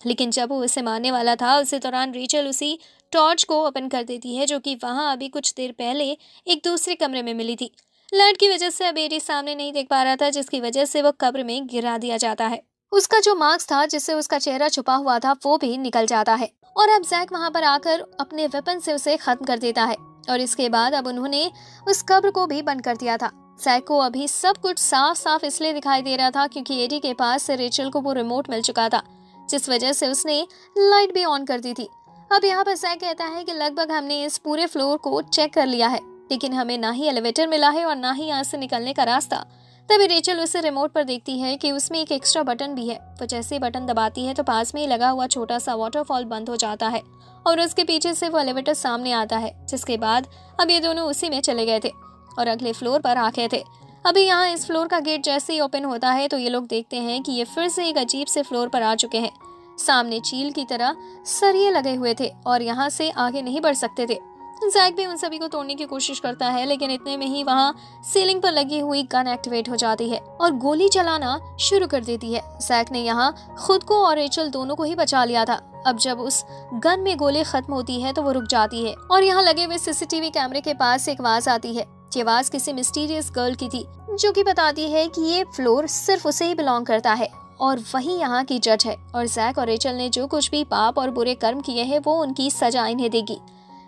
लेकिन जब वो उसे मारने वाला था उसी दौरान रेचल उसी टॉर्च को ओपन कर देती है, जो कि वहां अभी कुछ देर पहले एक दूसरे कमरे में मिली थी। लाइट की वजह से अब एडी सामने नहीं देख पा रहा था, जिसकी वजह से वो कब्र में गिरा दिया जाता है। उसका जो मास्क था जिससे उसका चेहरा छुपा हुआ था वो भी निकल जाता है और अब जैक वहां पर आकर अपने वेपन से उसे खत्म कर देता है। और इसके बाद अब उन्होंने उस कब्र को भी बंद कर दिया था। जैक को अभी सब कुछ साफ साफ इसलिए दिखाई दे रहा था क्योंकि एडी के पास से रेचल को वो रिमोट मिल चुका था, जिस वजह से उसने लाइट भी ऑन कर दी थी। अब यहाँ पर जैक कहता है कि लगभग हमने इस पूरे फ्लोर को चेक कर लिया है, लेकिन हमें ना ही एलिवेटर मिला है और ना ही यहाँ से निकलने का रास्ता। तभी रेचल उसे रिमोट पर देखती है कि उसमें एक एक्स्ट्रा बटन भी है। वो जैसे ही बटन दबाती है तो पास में ही लगा हुआ छोटा सा वाटरफॉल बंद हो जाता है और उसके पीछे से वो एलिवेटर सामने आता है, जिसके बाद अब ये दोनों उसी में चले गए थे और अगले फ्लोर पर आ गए थे। अभी यहाँ इस फ्लोर का गेट जैसे ही ओपन होता है तो ये लोग देखते हैं कि ये फिर से एक अजीब से फ्लोर पर आ चुके हैं। सामने चील की तरह सरिये लगे हुए थे और यहाँ से आगे नहीं बढ़ सकते थे। जैक भी उन सभी को तोड़ने की कोशिश करता है, लेकिन इतने में ही वहाँ सीलिंग पर लगी हुई गन एक्टिवेट हो जाती है और गोली चलाना शुरू कर देती है। जैक ने यहाँ खुद को और रेचल दोनों को ही बचा लिया था। अब जब उस गन में गोली खत्म होती है तो वो रुक जाती है और यहाँ लगे हुए सीसीटीवी कैमरे के पास एक आवाज आती है। ये आवाज किसी मिस्टीरियस गर्ल की थी, जो कि बताती है कि ये फ्लोर सिर्फ उसे ही बिलोंग करता है और वही यहाँ की जज है और जैक और रेचल ने जो कुछ भी पाप और बुरे कर्म किए हैं वो उनकी सजा इन्हें देगी।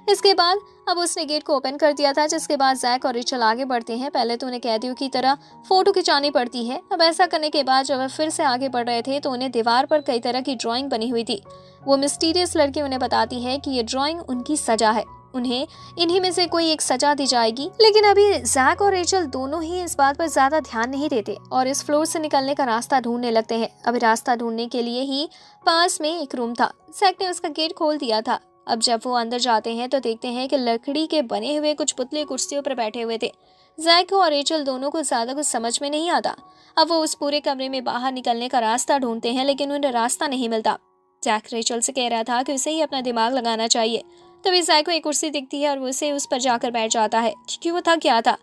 इसके बाद अब उसने गेट को ओपन कर दिया था, जिसके बाद जैक और रेचल आगे बढ़ते हैं। पहले तो उन्हें कैदियों की तरह फोटो खिंचानी पड़ती है। अब ऐसा करने के बाद जब वे फिर से आगे बढ़ रहे थे तो उन्हें दीवार पर कई तरह की ड्राइंग बनी हुई थी। वो मिस्टीरियस लड़की उन्हें बताती है कि ये ड्राइंग उनकी सजा है, उन्हें इन्हीं में से कोई एक सजा दी जाएगी। लेकिन अभी जैक और रेचल दोनों ही इस बात पर ज्यादा ध्यान नहीं देते और इस फ्लोर से निकलने का रास्ता ढूंढने लगते हैं। अभी रास्ता ढूंढने के लिए ही पास में एक रूम था। जैक ने उसका गेट खोल दिया था। अब जब वो अंदर जाते हैं तो देखते हैं कि लकड़ी के बने हुए कुछ पुतले कुर्सियों पर बैठे हुए थे। जैक और रेचल दोनों को ज्यादा कुछ समझ में नहीं आता। अब वो उस पूरे कमरे में बाहर निकलने का रास्ता ढूंढते हैं, लेकिन उन्हें रास्ता नहीं मिलता। जैक रेचल से कह रहा था कि उसे ही अपना दिमाग लगाना चाहिए। तभी जैक को एक कुर्सी दिखती है और वो उसे उस पर जाकर बैठ जाता है क्योंकि वो थक गया था।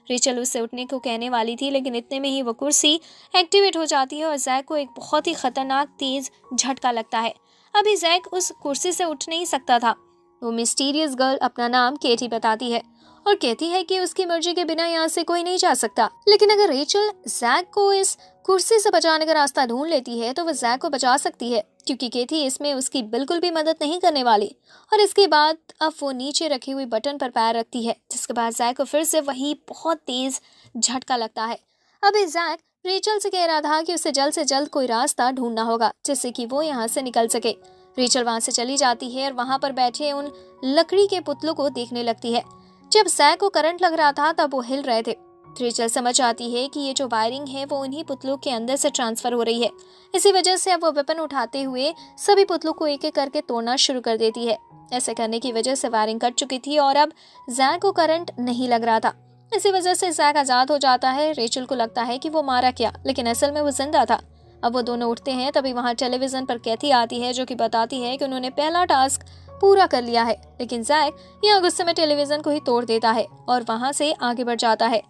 रेचल उससे उठने को कहने वाली थी, लेकिन इतने में ही वो कुर्सी एक्टिवेट हो जाती है और जैक को एक बहुत ही खतरनाक तेज झटका लगता है। अभी जैक उस कुर्सी से उठ नहीं सकता था। वो मिस्टीरियस गर्ल अपना नाम केटी बताती है और कहती है कि उसकी मर्जी के बिना यहाँ से कोई नहीं जा सकता। लेकिन अगर रेचल जैक को इस कुर्सी से बचाने का रास्ता ढूंढ लेती है तो वह जैक को बचा सकती है, क्योंकि केटी इसमें उसकी बिल्कुल भी मदद नहीं करने वाली। और इसके बाद अब वो नीचे रखी हुई बटन पर पैर रखती है, जिसके बाद जैक को फिर से वही बहुत तेज झटका लगता है। अभी जैक रेचल से कह रहा था कि उसे जल्द से जल्द कोई रास्ता ढूंढना होगा जिससे कि वो यहाँ से निकल सके। रेचल वहां से चली जाती है और वहां पर बैठे उन लकड़ी के पुतलों को देखने लगती है। जब जैक को करंट लग रहा था तब वो हिल रहे थे। रेचल समझ आती है कि ये जो वायरिंग है वो उन्हीं पुतलों के अंदर से ट्रांसफर हो रही है। इसी वजह से अब वो वेपन उठाते हुए सभी पुतलों को एक एक करके तोड़ना शुरू कर देती है। ऐसे करने की वजह से वायरिंग कट चुकी थी और अब जैक को करंट नहीं लग रहा था। इसी वजह से जैक आजाद हो जाता है। रेचल को लगता है कि वो मारा गया, लेकिन असल में वो जिंदा था। अब वो दोनों उठते हैं, तभी वहाँ टेलीविजन पर कैथी आती है जो कि बताती है कि उन्होंने पहला टास्क पूरा कर लिया है। लेकिन जैक यहाँ गुस्से में टेलीविजन को ही तोड़ देता है और वहाँ से आगे बढ़ जाता है।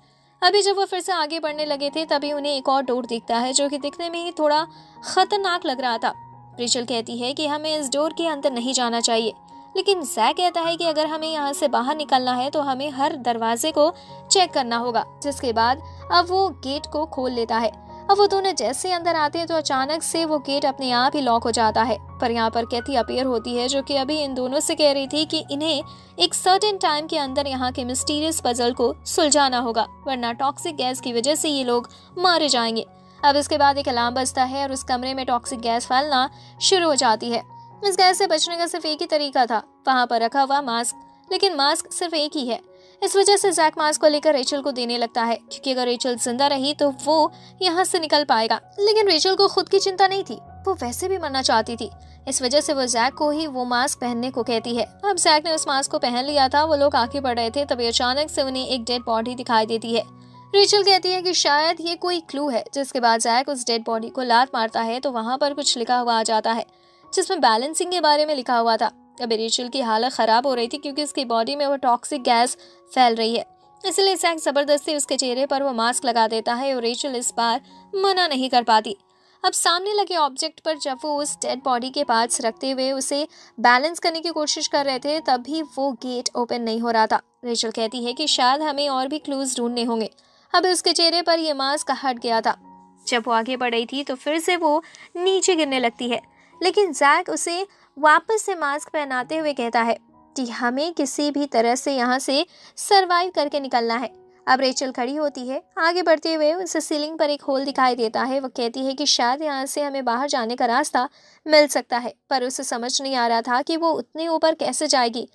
अभी जब वो फिर से आगे बढ़ने लगे थे तभी उन्हें एक और डोर दिखता है जो कि दिखने में ही थोड़ा खतरनाक लग रहा था। रेचल कहती है कि हमें इस डोर के अंदर नहीं जाना चाहिए, लेकिन जैक कहता है कि अगर हमें यहाँ से बाहर निकलना है तो हमें हर दरवाजे को चेक करना होगा। जिसके बाद अब वो गेट को खोल लेता है। अब वो दोनों जैसे अंदर आते हैं तो अचानक से वो गेट अपने आप ही लॉक हो जाता है। पर यहाँ पर कैथी अपीयर होती है जो कि अभी इन दोनों से कह रही थी कि इन्हें एक सर्टेन टाइम के अंदर यहाँ के मिस्टीरियस पजल को सुलझाना होगा, वरना टॉक्सिक गैस की वजह से ये लोग मारे जाएंगे। अब इसके बाद एक अलार्म बजता है और उस कमरे में टॉक्सिक गैस फैलना शुरू हो जाती है। इस गैस से बचने का सिर्फ एक ही तरीका था, वहाँ पर रखा हुआ मास्क, लेकिन मास्क सिर्फ एक ही है। इस वजह से जैक मास्क को लेकर रेचल को देने लगता है, क्योंकि अगर रेचल जिंदा रही तो वो यहाँ से निकल पाएगा। लेकिन रेचल को खुद की चिंता नहीं थी, वो वैसे भी मरना चाहती थी। इस वजह से वो जैक को ही वो मास्क पहनने को कहती है। अब जैक ने उस मास्क को पहन लिया था। वो लोग आगे बढ़ रहे थे, तभी अचानक से उन्हें एक डेड बॉडी दिखाई देती है। रेचल कहती है कि शायद ये कोई क्लू है। जिसके बाद जैक उस डेड बॉडी को लात मारता है तो वहाँ पर कुछ लिखा हुआ आ जाता है जिसमें बैलेंसिंग के बारे में लिखा हुआ था। अभी रेचल की हालत खराब हो रही थी क्योंकि उसकी बॉडी में वो टॉक्सिक गैस फैल रही है, इसलिए जैक जबरदस्ती उसके चेहरे पर वो मास्क लगा देता है और रेचल इस बार मना नहीं कर पाती। अब सामने लगे ऑब्जेक्ट पर जब वो उस डेड बॉडी के पार्ट्स रखते हुए उसे बैलेंस करने की कोशिश कर रहे थे तभी वो गेट ओपन नहीं हो रहा था। रेचल कहती है कि शायद हमें और भी क्लूज ढूंढने होंगे। अब उसके चेहरे पर यह मास्क हट गया था। जब वो आगे बढ़ रही थी तो फिर से वो नीचे गिरने लगती है, लेकिन जैक उसे वापस से मास्क पहनाते हुए कहता है कि हमें किसी भी तरह से यहाँ से सरवाइव करके निकलना है। अब रेचल खड़ी होती है। आगे बढ़ते हुए उसे सीलिंग पर एक होल दिखाई देता है। वो कहती है कि शायद यहाँ से हमें बाहर जाने का रास्ता मिल सकता है, पर उसे समझ नहीं आ रहा था कि वो उतने ऊपर कैसे जाएगी।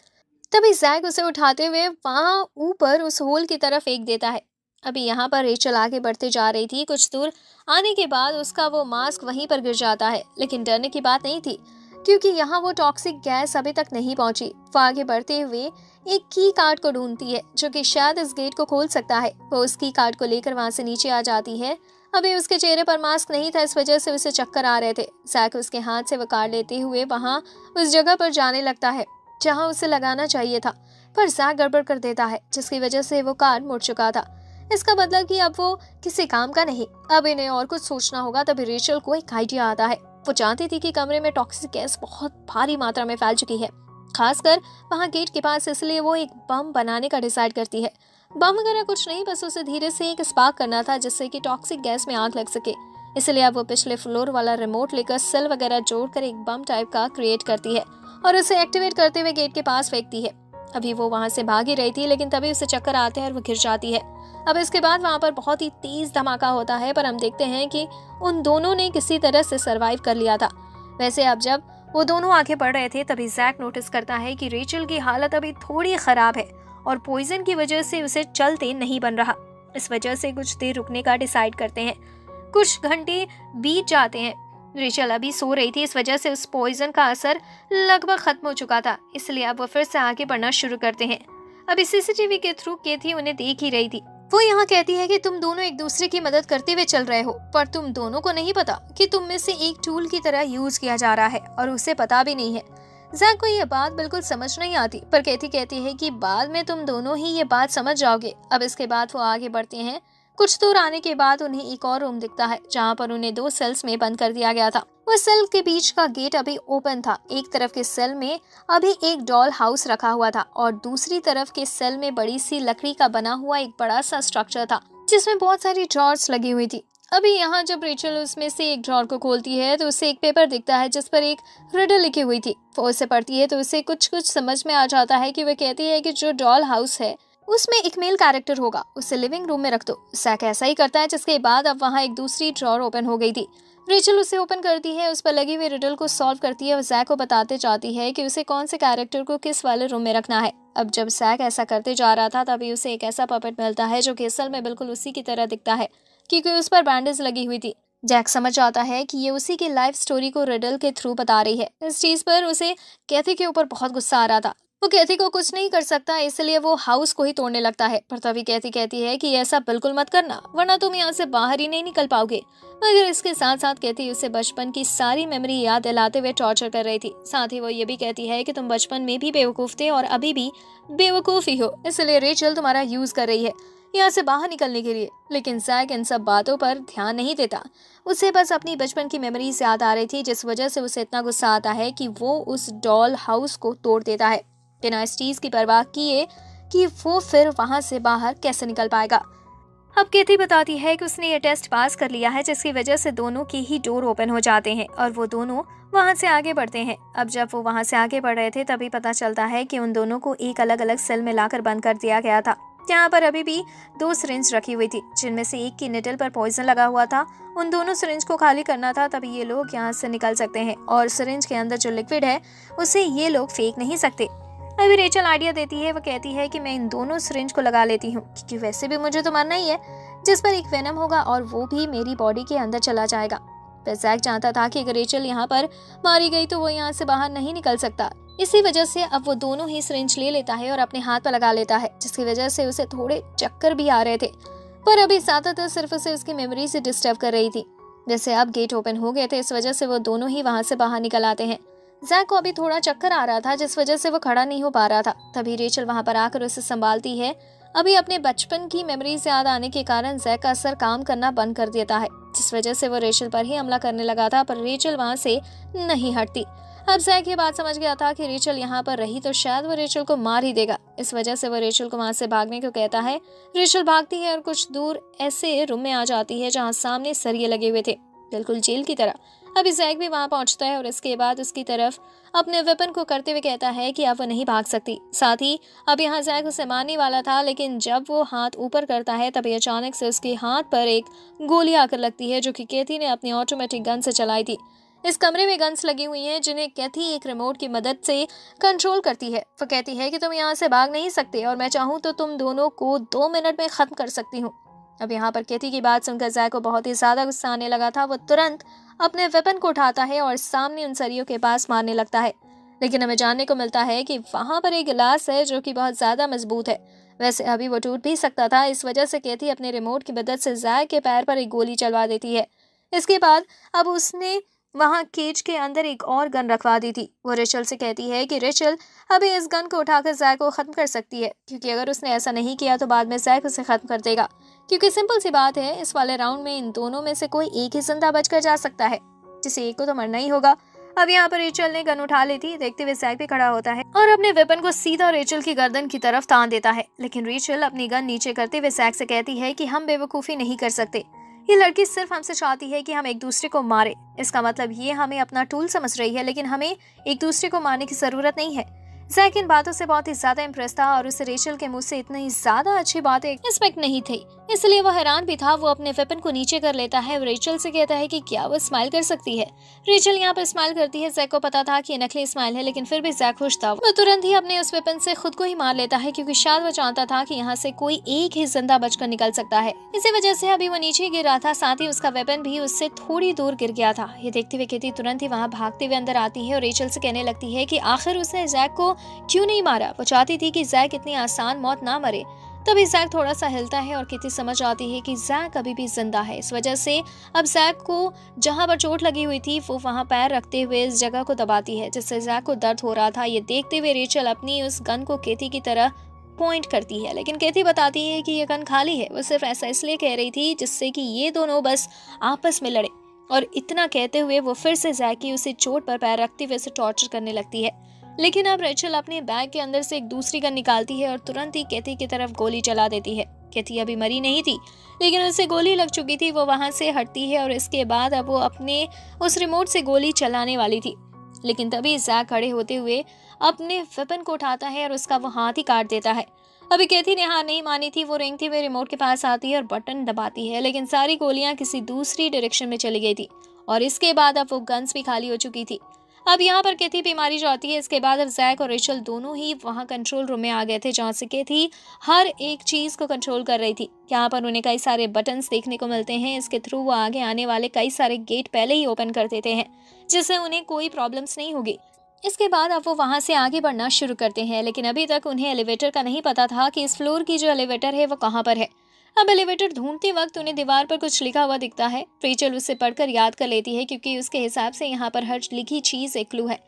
तभी जैक उसे उठाते हुए वहाँ ऊपर उस होल की तरफ फेंक देता है। अभी यहाँ पर रेचल आगे बढ़ते जा रही थी। कुछ दूर आने के बाद उसका वो मास्क वहीं पर गिर जाता है, लेकिन डरने की बात नहीं थी क्योंकि यहाँ वो टॉक्सिक गैस अभी तक नहीं पहुंची। वो आगे बढ़ते हुए एक की कार्ड को ढूंढती है जो कि शायद इस गेट को खोल सकता है। वो उस की कार्ड को लेकर वहां से नीचे आ जाती है। अभी उसके चेहरे पर मास्क नहीं था, इस वजह से उसे चक्कर आ रहे थे। जैक उसके हाथ से वो कार्ड लेते हुए वहां उस जगह पर जाने लगता है जहाँ उसे लगाना चाहिए था, पर जैक गड़बड़ कर देता है जिसकी वजह से वो कार्ड मुड़ चुका था। इसका मतलब कि अब वो किसी काम का नहीं, अब इन्हें और कुछ सोचना होगा। तभी रेचल को एक आइडिया आता है। वो जानती थी कि कमरे में टॉक्सिक गैस बहुत भारी मात्रा में फैल चुकी है, खासकर वहाँ गेट के पास, इसलिए वो एक बम बनाने का डिसाइड करती है। बम वगैरह कुछ नहीं, बस उसे धीरे से एक स्पार्क करना था जिससे कि टॉक्सिक गैस में आग लग सके। इसलिए अब वो पिछले फ्लोर वाला रिमोट लेकर सेल वगैरह जोड़कर एक बम टाइप का क्रिएट करती है और उसे एक्टिवेट करते हुए गेट के पास फेंकती है। अभी वो वहां से भाग ही रही थी, लेकिन तभी उसे चक्कर आते हैं और वो गिर जाती है। अब इसके बाद वहां पर बहुत ही तेज धमाका होता है, पर हम देखते हैं कि उन दोनों ने किसी तरह से सरवाइव कर लिया था। वैसे अब जब वो दोनों आगे बढ़ रहे थे तभी जैक नोटिस करता है कि रेचल की हालत अभी थोड़ी खराब है और पॉइजन की वजह से उसे चलते नहीं बन रहा। इस वजह से कुछ देर रुकने का डिसाइड करते हैं। कुछ घंटे बीत जाते हैं। रेचल अभी सो रही थी, इस वजह से उस पॉइजन का असर लगभग खत्म हो चुका था, इसलिए अब वो फिर से आगे बढ़ना शुरू करते हैं। अभी सीसीटीवी के थ्रू केथी उन्हें देख ही रही थी। वो यहाँ कहती है कि तुम दोनों एक दूसरे की मदद करते हुए चल रहे हो, पर तुम दोनों को नहीं पता कि तुम में से एक टूल की तरह यूज किया जा रहा है और उसे पता भी नहीं है। जैक को ये बात बिल्कुल समझ नहीं आती, पर केथी कहती है कि बाद में तुम दोनों ही ये बात समझ जाओगे। अब इसके बाद वो आगे बढ़ते हैं। कुछ दूर आने के बाद उन्हें एक और रूम दिखता है जहाँ पर उन्हें 2 सेल्स में बंद कर दिया गया था। वो सेल के बीच का गेट अभी ओपन था। एक तरफ के सेल में अभी एक डॉल हाउस रखा हुआ था और दूसरी तरफ के सेल में बड़ी सी लकड़ी का बना हुआ एक बड़ा सा स्ट्रक्चर था जिसमें बहुत सारी ड्रॉर्स लगी हुई थी। अभी यहाँ जब रेचल उसमें से एक ड्रॉर को खोलती है तो उसे एक पेपर दिखता है जिस पर एक रिडल लिखी हुई थी। वो उसे पढ़ती है तो उसे कुछ समझ में आ जाता है कि वह कहती है कि जो डॉल हाउस है उसमें एक मेल कैरेक्टर होगा, उसे लिविंग रूम में रख दो। जैक ऐसा ही करता है, जिसके बाद अब वहाँ एक दूसरी ड्रॉर ओपन हो गई थी। रेचल उसे ओपन करती है, उस पर लगी हुई रिडल को सॉल्व करती है और जैक को बताते जाती है कि उसे कौन से कैरेक्टर को किस वाले रूम में रखना है। अब जब जैक ऐसा करते जा रहा था तभी उसे एक ऐसा पपेट मिलता है जो कि असल में बिल्कुल उसी की तरह दिखता है, क्योंकि उस पर बैंडेज लगी हुई थी। जैक समझ जाता है कि ये उसी की लाइफ स्टोरी को रिडल के थ्रू बता रही है। इस चीज पर उसे कैथी के ऊपर बहुत गुस्सा आ रहा था। वो कैथी को कुछ नहीं कर सकता, इसलिए वो हाउस को ही तोड़ने लगता है। पर तभी कैथी कहती है कि ऐसा बिल्कुल मत करना, वरना तुम यहाँ से बाहर ही नहीं निकल पाओगे। मगर इसके साथ साथ कैथी उसे बचपन की सारी मेमोरी याद दिलाते हुए टॉर्चर कर रही थी। साथ ही वो ये भी कहती है कि तुम बचपन में भी बेवकूफ थे और अभी भी बेवकूफ ही हो, इसलिए रेचल तुम्हारा यूज कर रही है यहाँ से बाहर निकलने के लिए। लेकिन जैक इन सब बातों पर ध्यान नहीं देता। उसे बस अपनी बचपन की मेमोरीज याद आ रही थी, जिस वजह से उसे इतना गुस्सा आता है कि वो उस डॉल हाउस को तोड़ देता है, बिना इस चीज की परवाह किए कि वो फिर वहां से बाहर कैसे निकल पाएगा। अब कैथी बताती है कि उसने ये टेस्ट पास कर लिया है, जिसकी वजह से दोनों के ही डोर ओपन हो जाते हैं और वो दोनों वहां से आगे बढ़ते हैं। अब जब वो वहां से आगे बढ़ रहे थे तभी पता चलता है कि उन दोनों को एक अलग अलग सेल में लाकर बंद कर दिया गया था, जहाँ पर अभी भी 2 सिरिंज रखी हुई थी, जिनमें से एक की निडल पर पॉइजन लगा हुआ था। उन दोनों सिरिंज को खाली करना था, तभी ये लोग यहाँ से निकल सकते हैं और सिरिंज के अंदर जो लिक्विड है उसे ये लोग फेंक नहीं सकते। अभी रेचल आइडिया देती है, वो कहती है कि मैं इन दोनों सिरिंज को लगा लेती हूँ, क्योंकि वैसे भी मुझे तो मरना ही है, जिस पर एक वेनम होगा और वो भी मेरी बॉडी के अंदर चला जाएगा। पर जैक जानता था कि अगर रेचल यहाँ पर मारी गई तो वो यहाँ से बाहर नहीं निकल सकता। इसी वजह से अब वो दोनों ही सिरिंज ले लेता है और अपने हाथ पर लगा लेता है, जिसकी वजह से उसे थोड़े चक्कर भी आ रहे थे। पर अभी ज्यादातर सिर्फ उसे उसकी मेमोरी से डिस्टर्ब कर रही थी। जैसे अब गेट ओपन हो गए थे, इस वजह से वो दोनों ही वहां से बाहर निकल आते हैं। जैक को अभी थोड़ा चक्कर आ रहा था, जिस वजह से वो खड़ा नहीं हो पा रहा था। तभी रेचल वहां पर आकर उसे संभालती है। अभी अपने बचपन की मेमोरी से याद आने के कारण जैक का असर काम करना बंद कर देता है, जिस वजह से वो रेचल पर ही हमला करने लगा था, पर रेचल वहां से नहीं हटती। अब जैक ये बात समझ गया था कि रेचल यहाँ पर रही तो शायद वो रेचल को मार ही देगा। इस वजह से वो रेचल को वहां से भागने को कहता है। रेचल भागती है और कुछ दूर ऐसे रूम में आ जाती है जहाँ सामने सरिये लगे हुए थे, बिल्कुल जेल की तरह। अभी जैक भी वहां पहुंचता है और इसके बाद उसकी तरफ अपने वेपन को करते हुए कहता है कि अब वो नहीं भाग सकती। साथ ही अब यहाँ जैक उसे मारने वाला था, लेकिन जब वो हाथ ऊपर करता है तभी अचानक से उसके हाथ पर एक गोली आकर लगती है, जो कि कैथी ने अपनी ऑटोमेटिक गन से चलाई थी। इस कमरे में गन्स लगी हुई हैं, जिन्हें कैथी एक रिमोट की मदद से कंट्रोल करती है। वो कहती है कि तुम यहाँ से भाग नहीं सकते और मैं चाहूँ तो तुम दोनों को 2 मिनट में खत्म कर सकती हूँ। अब यहाँ पर कैथी की बात सुनकर जैक को बहुत ही ज्यादा गुस्सा आने लगा था। वो तुरंत अपने वेपन को उठाता है और सामने उन सरियों के पास मारने लगता है। लेकिन हमें जानने को मिलता है कि वहां पर एक गिलास है जो कि बहुत ज्यादा मजबूत है। वैसे अभी वो टूट भी सकता था, इस वजह से कैथी अपने रिमोट की मदद से जैक के पैर पर एक गोली चलवा देती है। इसके बाद अब उसने वहां केज के अंदर एक और गन रखवा दी थी। वो रेचल से कहती है कि रेचल अभी इस गन को उठाकर जैक को खत्म कर सकती है, क्योंकि अगर उसने ऐसा नहीं किया तो बाद में जैक उसे खत्म कर देगा। क्योंकि सिंपल सी बात है, इस वाले राउंड में इन दोनों में से कोई एक ही जिंदा बचकर जा सकता है, जिसे एक को तो मरना ही होगा। अब यहाँ पर रेचल ने गन उठा ली थी। देखते हुए जैक भी खड़ा होता है और अपने वेपन को सीधा रेचल की गर्दन की तरफ तान देता है। लेकिन रेचल अपनी गन नीचे करते हुए जैक से कहती है कि हम बेवकूफ़ी नहीं कर सकते। ये लड़की सिर्फ हमसे चाहती है कि हम एक दूसरे को मारे। इसका मतलब ये हमें अपना टूल समझ रही है, लेकिन हमें एक दूसरे को मारने की जरूरत नहीं है। जैक इन बातों से बहुत ही ज्यादा इम्प्रेस था और उसे रेचल के मुंह से इतनी ज्यादा अच्छी बातें एक्सपेक्ट नहीं थी, इसलिए वो हैरान भी था। वो अपने वेपन को नीचे कर लेता है और रेचल से कहता है कि क्या वो स्माइल कर सकती है। रेचल यहाँ पर स्माइल करती है। जैक को पता था कि ये नकली स्माइल है, लेकिन फिर भी जैक खुश था। वो तुरंत ही अपने उस वेपन से खुद को ही मार लेता है, क्योंकि शायद वो चाहता था कि यहाँ से कोई एक ही जिंदा बचकर निकल सकता है। इसी वजह से अभी वो नीचे गिर रहा था, साथ ही उसका वेपन भी उससे थोड़ी दूर गिर गया था। ये देखते हुए कैथी तुरंत ही वहाँ भागते हुए अंदर आती है और रेचल से कहने लगती है कि आखिर उसने जैक को क्यों नहीं मारा। वो चाहती थी कि जैक इतनी आसान मौत ना मरे। तभी जैक थोड़ा सा हिलता है और कैथी समझ आती है कि जैक अभी भी जिंदा है। इस वजह से अब जैक को जहां पर चोट लगी हुई थी वो वहां पैर रखते हुए इस जगह को दबाती है, जिससे जैक को दर्द हो रहा था। ये देखते हुए रेचल अपनी उस गन को कैथी की तरह पॉइंट करती है, लेकिन कैथी बताती है कि ये गन खाली है। वो सिर्फ ऐसा इसलिए कह रही थी जिससे कि ये दोनों बस आपस में लड़े। और इतना कहते हुए वो फिर से जैक की उसे चोट पर पैर रखते हुए उसे टॉर्चर करने लगती है। लेकिन अब रेचल अपने बैग के अंदर से एक दूसरी गन निकालती है और तुरंत ही कैथी की तरफ गोली चला देती है। कैथी अभी मरी नहीं थी, लेकिन उसे गोली लग चुकी थी। वो वहां से हटती है और इसके बाद अब वो अपने उस रिमोट से गोली चलाने वाली थी, लेकिन तभी जैक खड़े होते हुए अपने वेपन को उठाता है और उसका वो हाथ ही काट देता है। अभी कैथी ने हार नहीं मानी थी। वो रेंगते हुए रिमोट के पास आती है और बटन दबाती है, लेकिन सारी गोलियां किसी दूसरी डायरेक्शन में चली गई थी और इसके बाद अब वो गन्स भी खाली हो चुकी थी। अब यहाँ पर कैथी भी मारी जाती है। इसके बाद अब जैक और रेचल दोनों ही वहाँ कंट्रोल रूम में आ गए थे, जहाँ से कैथी हर एक चीज को कंट्रोल कर रही थी। यहाँ पर उन्हें कई सारे बटन्स देखने को मिलते हैं। इसके थ्रू वो आगे आने वाले कई सारे गेट पहले ही ओपन कर देते हैं, जिससे उन्हें कोई प्रॉब्लम्स नहीं होगी। इसके बाद अब वो वहां से आगे बढ़ना शुरू करते हैं, लेकिन अभी तक उन्हें एलिवेटर का नहीं पता था कि इस फ्लोर की जो एलिवेटर है वो कहाँ पर है। अब एलिवेटर ढूंढते वक्त उन्हें दीवार पर कुछ लिखा हुआ दिखता है। रेचल उसे पढ़कर याद कर लेती है क्योंकि उसके हिसाब से यहाँ पर हर लिखी चीज एक क्लू है।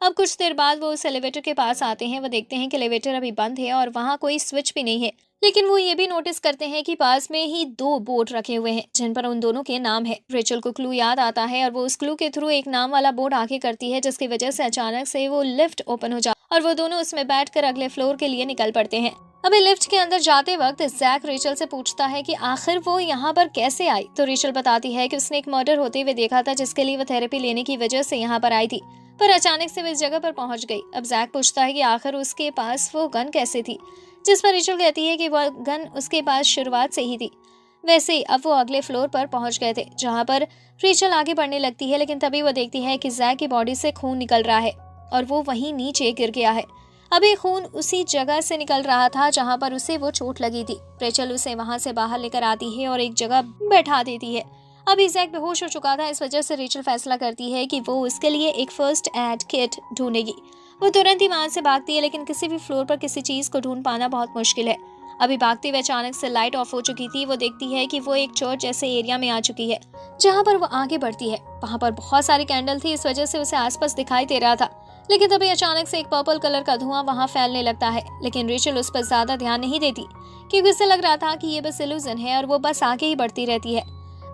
अब कुछ देर बाद वो उस एलिवेटर के पास आते हैं। वो देखते हैं कि एलिवेटर अभी बंद है और वहाँ कोई स्विच भी नहीं है, लेकिन वो ये भी नोटिस करते हैं कि पास में ही दो बोर्ड रखे हुए हैं जिन पर उन दोनों के नाम है। रेचल को क्लू याद आता है और वो उस क्लू के थ्रू एक नाम वाला बोर्ड आगे करती है, जिसकी वजह से अचानक से वो लिफ्ट ओपन हो जाती और वो दोनों उसमें बैठकर अगले फ्लोर के लिए निकल पड़ते हैं। अभी लिफ्ट के अंदर जाते वक्त जैक रेचल से पूछता है कि आखिर वो यहाँ पर कैसे आई, तो रेचल बताती है कि उसने एक मर्डर होते हुए देखा था जिसके लिए वो थेरेपी लेने की वजह से यहाँ पर आई थी, पर अचानक से वो इस जगह पर पहुंच गई। अब जैक पूछता है कि आखिर उसके पास वो गन कैसे थी, जिस पर रेचल कहती है कि वह गन उसके पास शुरुआत से ही थी। वैसे ही अब वो अगले फ्लोर पर पहुंच गए थे जहाँ पर रेचल आगे बढ़ने लगती है, लेकिन तभी वो देखती है कि जैक की बॉडी से खून निकल रहा है और वो वहीं नीचे गिर गया है। अभी खून उसी जगह से निकल रहा था जहां पर उसे वो चोट लगी थी। रेचल उसे वहां से बाहर लेकर आती है और एक जगह बैठा देती है। अभी जैक बेहोश हो चुका था, इस वजह से रेचल फैसला करती है कि वो उसके लिए एक फर्स्ट एड किट ढूंढेगी। वो तुरंत ही वहां से भागती है, लेकिन किसी भी फ्लोर पर किसी चीज को ढूंढ पाना बहुत मुश्किल है। अभी भागते हुए अचानक से लाइट ऑफ हो चुकी थी। वो देखती है कि वो एक चर्च जैसे एरिया में आ चुकी है। जहां पर वो आगे बढ़ती है वहां पर बहुत सारी कैंडल थी, इस वजह से उसे आसपास दिखाई दे रहा था। लेकिन तभी अचानक से एक पर्पल कलर का धुआं वहां फैलने लगता है, लेकिन रेचल उस पर ज्यादा ध्यान नहीं देती क्योंकि उसे लग रहा था कि ये बस इल्यूजन है और वो बस आगे ही बढ़ती रहती है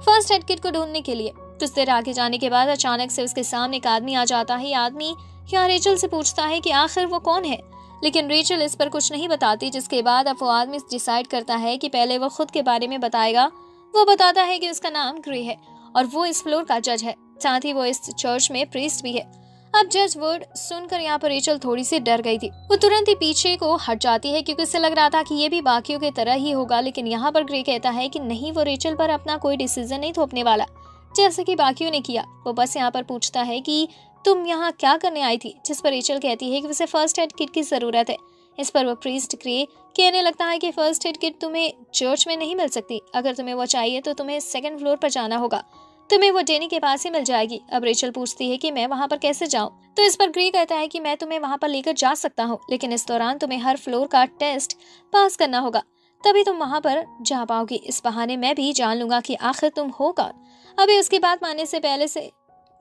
फर्स्ट एड किट को ढूंढने के लिए। कुछ देर आगे जाने के बाद अचानक से उसके सामने एक आदमी आ जाता है। आदमी यहाँ रेचल से पूछता है कि आखिर वो कौन है, लेकिन रेचल इस पर कुछ नहीं बताती, जिसके बाद अब वो आदमी डिसाइड करता है कि पहले वो खुद के बारे में बताएगा। वो बताता है कि उसका नाम ग्रे है और वो इस फ्लोर का जज है, साथ ही वो इस चर्च में प्रीस्ट भी है। अब जज वर्ड सुनकर यहाँ पर रेचल थोड़ी सी डर गई थी। वो तुरंत ही पीछे को हट जाती है क्योंकि उसे लग रहा था कि ये भी बाकियों की तरह ही होगा, लेकिन यहाँ पर ग्रे कहता है कि नहीं, वो रेचल पर अपना कोई डिसीजन नहीं थोपने वाला जैसे कि बाकियों ने किया। वो बस यहाँ पर पूछता है कि तुम यहाँ क्या करने आई थी, जिस पर रेचल कहती है कि उसे फर्स्ट एड किट की जरूरत है। इस पर वो प्रीस्ट ग्रे कहने लगता है कि फर्स्ट एड किट तुम्हें चर्च में नहीं मिल सकती, अगर तुम्हें वो चाहिए तो तुम्हें सेकंड फ्लोर पर जाना होगा, तुम्हें वो डेनी के पास ही मिल जाएगी। अब रेचल पूछती है कि मैं वहां पर कैसे जाऊं, तो इस पर ग्रे कहता है कि मैं तुम्हें वहां पर लेकर जा सकता हूं, लेकिन इस दौरान तुम्हें हर फ्लोर का टेस्ट पास करना होगा, तभी तुम वहां पर जा पाओगी। इस बहाने मैं भी जान लूंगा कि आखिर तुम हो कौन। अभी उसकी बात मानने से पहले से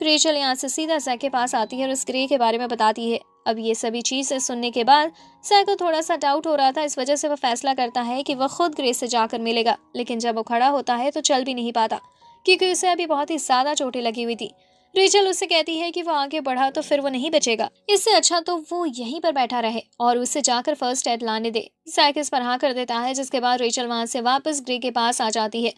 रेचल यहाँ से सीधा जैक के पास आती है और उस ग्रे के बारे में बताती है। अब ये सभी चीजें सुनने के बाद जैक को थोड़ा सा डाउट हो रहा था, इस वजह से वो फैसला करता है कि वह खुद ग्रे से जाकर मिलेगा, लेकिन जब वो खड़ा होता है तो चल भी नहीं पाता क्योंकि उसे अभी बहुत ही ज्यादा चोटें लगी हुई थी। रेचल उससे कहती है कि वो आगे बढ़ा तो फिर वो नहीं बचेगा, इससे अच्छा तो वो यहीं पर बैठा रहे और उसे जाकर फर्स्ट एड लाने दे। जैक इस पर हाँ कर देता है, जिसके बाद रेचल वहां से वापस ग्रे के पास आ जाती है।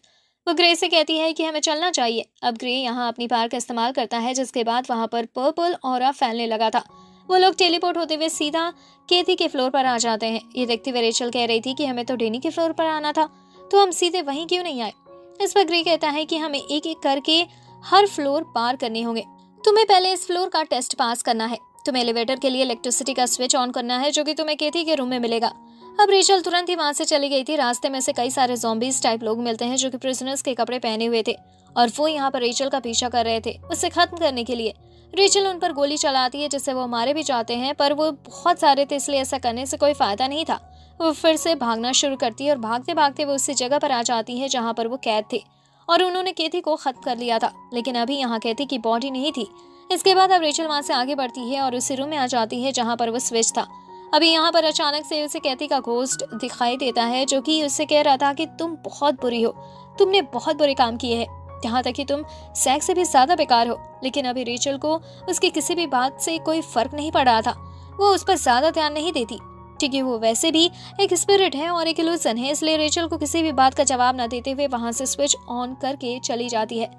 वो ग्रे से कहती है कि हमें चलना चाहिए। अब ग्रे यहाँ अपनी पावर का इस्तेमाल करता है, जिसके बाद वहां पर पर्पल ऑरा फैलने लगा था। वो लोग टेलीपोर्ट होते हुए सीधा केथी के फ्लोर पर आ जाते हैं। ये देखते हुए रेचल कह रही थी कि हमें तो डेनी के फ्लोर पर आना था, तो हम सीधे वहीं क्यों नहीं आए। इस पर ग्रे कहता है कि हमें एक एक करके हर फ्लोर पार करने होंगे। तुम्हें पहले इस फ्लोर का टेस्ट पास करना है। तुम्हें एलिवेटर के लिए इलेक्ट्रिसिटी का स्विच ऑन करना है, जो कि तुम्हें केथी के रूम में मिलेगा। अब रेचल तुरंत ही वहां से चली गई थी। रास्ते में से कई सारे ज़ॉम्बीज टाइप लोग मिलते हैं जो कि प्रिजनर्स के कपड़े पहने हुए थे और वो यहाँ पर रेचल का पीछा कर रहे थे उसे खत्म करने के लिए। रेचल उन पर गोली चलाती है जिससे वो मारे भी जाते हैं, पर वो बहुत सारे थे इसलिए ऐसा करने से कोई फायदा नहीं था। वो फिर से भागना शुरू करती है और भागते भागते वो उसी जगह पर आ जाती है जहाँ पर वो कैद थे और उन्होंने केथी को खत्म कर लिया था, लेकिन अभी यहाँ केथी की बॉडी नहीं थी। इसके बाद अब रेचल वहां से आगे बढ़ती है और उसी रूम में आ जाती है जहाँ पर वो स्विच था। अभी यहाँ पर अचानक से उसे केथी का घोस्ट दिखाई देता है, जो कि उससे कह रहा था कि तुम बहुत बुरी हो, तुमने बहुत बुरे काम किए हैं, यहाँ तक कि तुम जैक से भी ज्यादा बेकार हो। लेकिन अभी रेचल को उसकी किसी भी बात से कोई फर्क नहीं पड़ रहा था। वो उस पर ज्यादा ध्यान नहीं देती क्योंकि वो वैसे भी एक स्पिरिट है और एक इल्यूजन है, इसलिए रेचल को किसी भी बात का जवाब न देते हुए वहां से स्विच ऑन करके चली जाती है।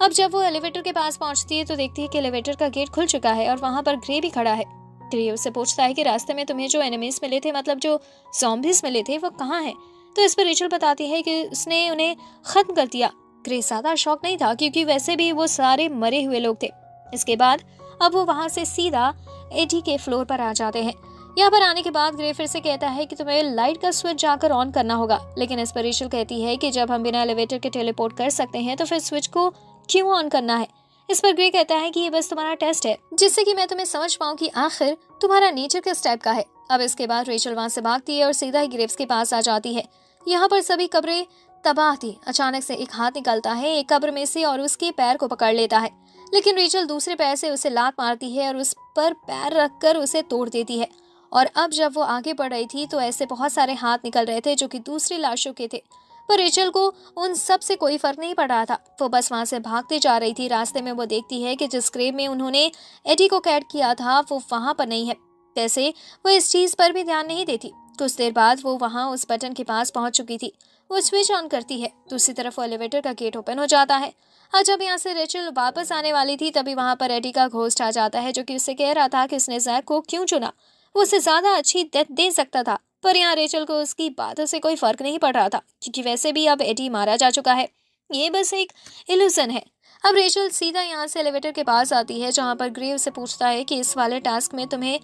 अब जब वो एलिवेटर के पास पहुंचती है तो देखती है कि एलिवेटर का गेट खुल चुका है और वहां पर ग्रे भी खड़ा है। ग्रे उससे पूछता है कि रास्ते में तुम्हें जो एनिमीज मिले थे, मतलब जो ज़ॉम्बीज मिले थे, वो कहाँ हैं? तो इस पर रेचल बताती है कि उसने उन्हें खत्म कर दिया। ग्रे ज्यादा शॉक नहीं था क्योंकि वैसे भी वो सारे मरे हुए लोग थे। इसके बाद अब वो वहां से सीधा एडी के फ्लोर पर आ जाते हैं। यहाँ पर आने के बाद ग्रे फिर से कहता है कि तुम्हें लाइट का स्विच जाकर ऑन करना होगा, लेकिन इस पर रेचल कहती है कि जब हम बिना एलिवेटर के टेलीपोर्ट कर सकते हैं तो फिर स्विच को क्यों ऑन करना है। इस पर ग्रे कहता है कि ये बस तुम्हारा टेस्ट है, जिससे कि मैं तुम्हें समझ पाऊं कि आखिर तुम्हारा नेचर किस टाइप का है। अब इसके बाद रेचल वहां से भागती है और सीधा ही ग्रेव्स के पास आ जाती है। यहाँ पर सभी कब्रें तबाह थी। अचानक से एक हाथ निकलता है एक कब्र में से और उसके पैर को पकड़ लेता है, लेकिन रेचल दूसरे पैर से उसे लात मारती है और उस पर पैर रखकर उसे तोड़ देती है। और अब जब वो आगे बढ़ रही थी तो ऐसे बहुत सारे हाथ निकल रहे थे जो कि दूसरी लाशों के थे, पर रेचल को उन सब से कोई फर्क नहीं पड़ रहा था। वो बस वहां से भागते जा रही थी। रास्ते में वो देखती है कि जिस ग्रेव में उन्होंने एडी को कैद किया था वो वहां पर नहीं है। वैसे वो इस चीज पर भी ध्यान नहीं देती। कुछ देर बाद वो वहां उस बटन के पास पहुंच चुकी थी। वो स्विच ऑन करती है। दूसरी तरफ एलिवेटर का गेट ओपन हो जाता है। और जब यहाँ से रेचल वापस आने वाली थी तभी वहां पर एडी का घोस्ट आ जाता है, जो कि उससे कह रहा था कि उसने जैक को क्यों चुना, वो उससे ज्यादा अच्छी डेथ दे सकता था। पर यहाँ रेचल को उसकी बातों से कोई फर्क नहीं पड़ रहा था, क्योंकि वैसे भी अब एडी मारा जा चुका है। ये बस एक इल्यूजन है। अब रेचल सीधा यहाँ से एलिवेटर के पास आती है, जहाँ पर ग्रे उससे पूछता है कि इस वाले टास्क में तुम्हें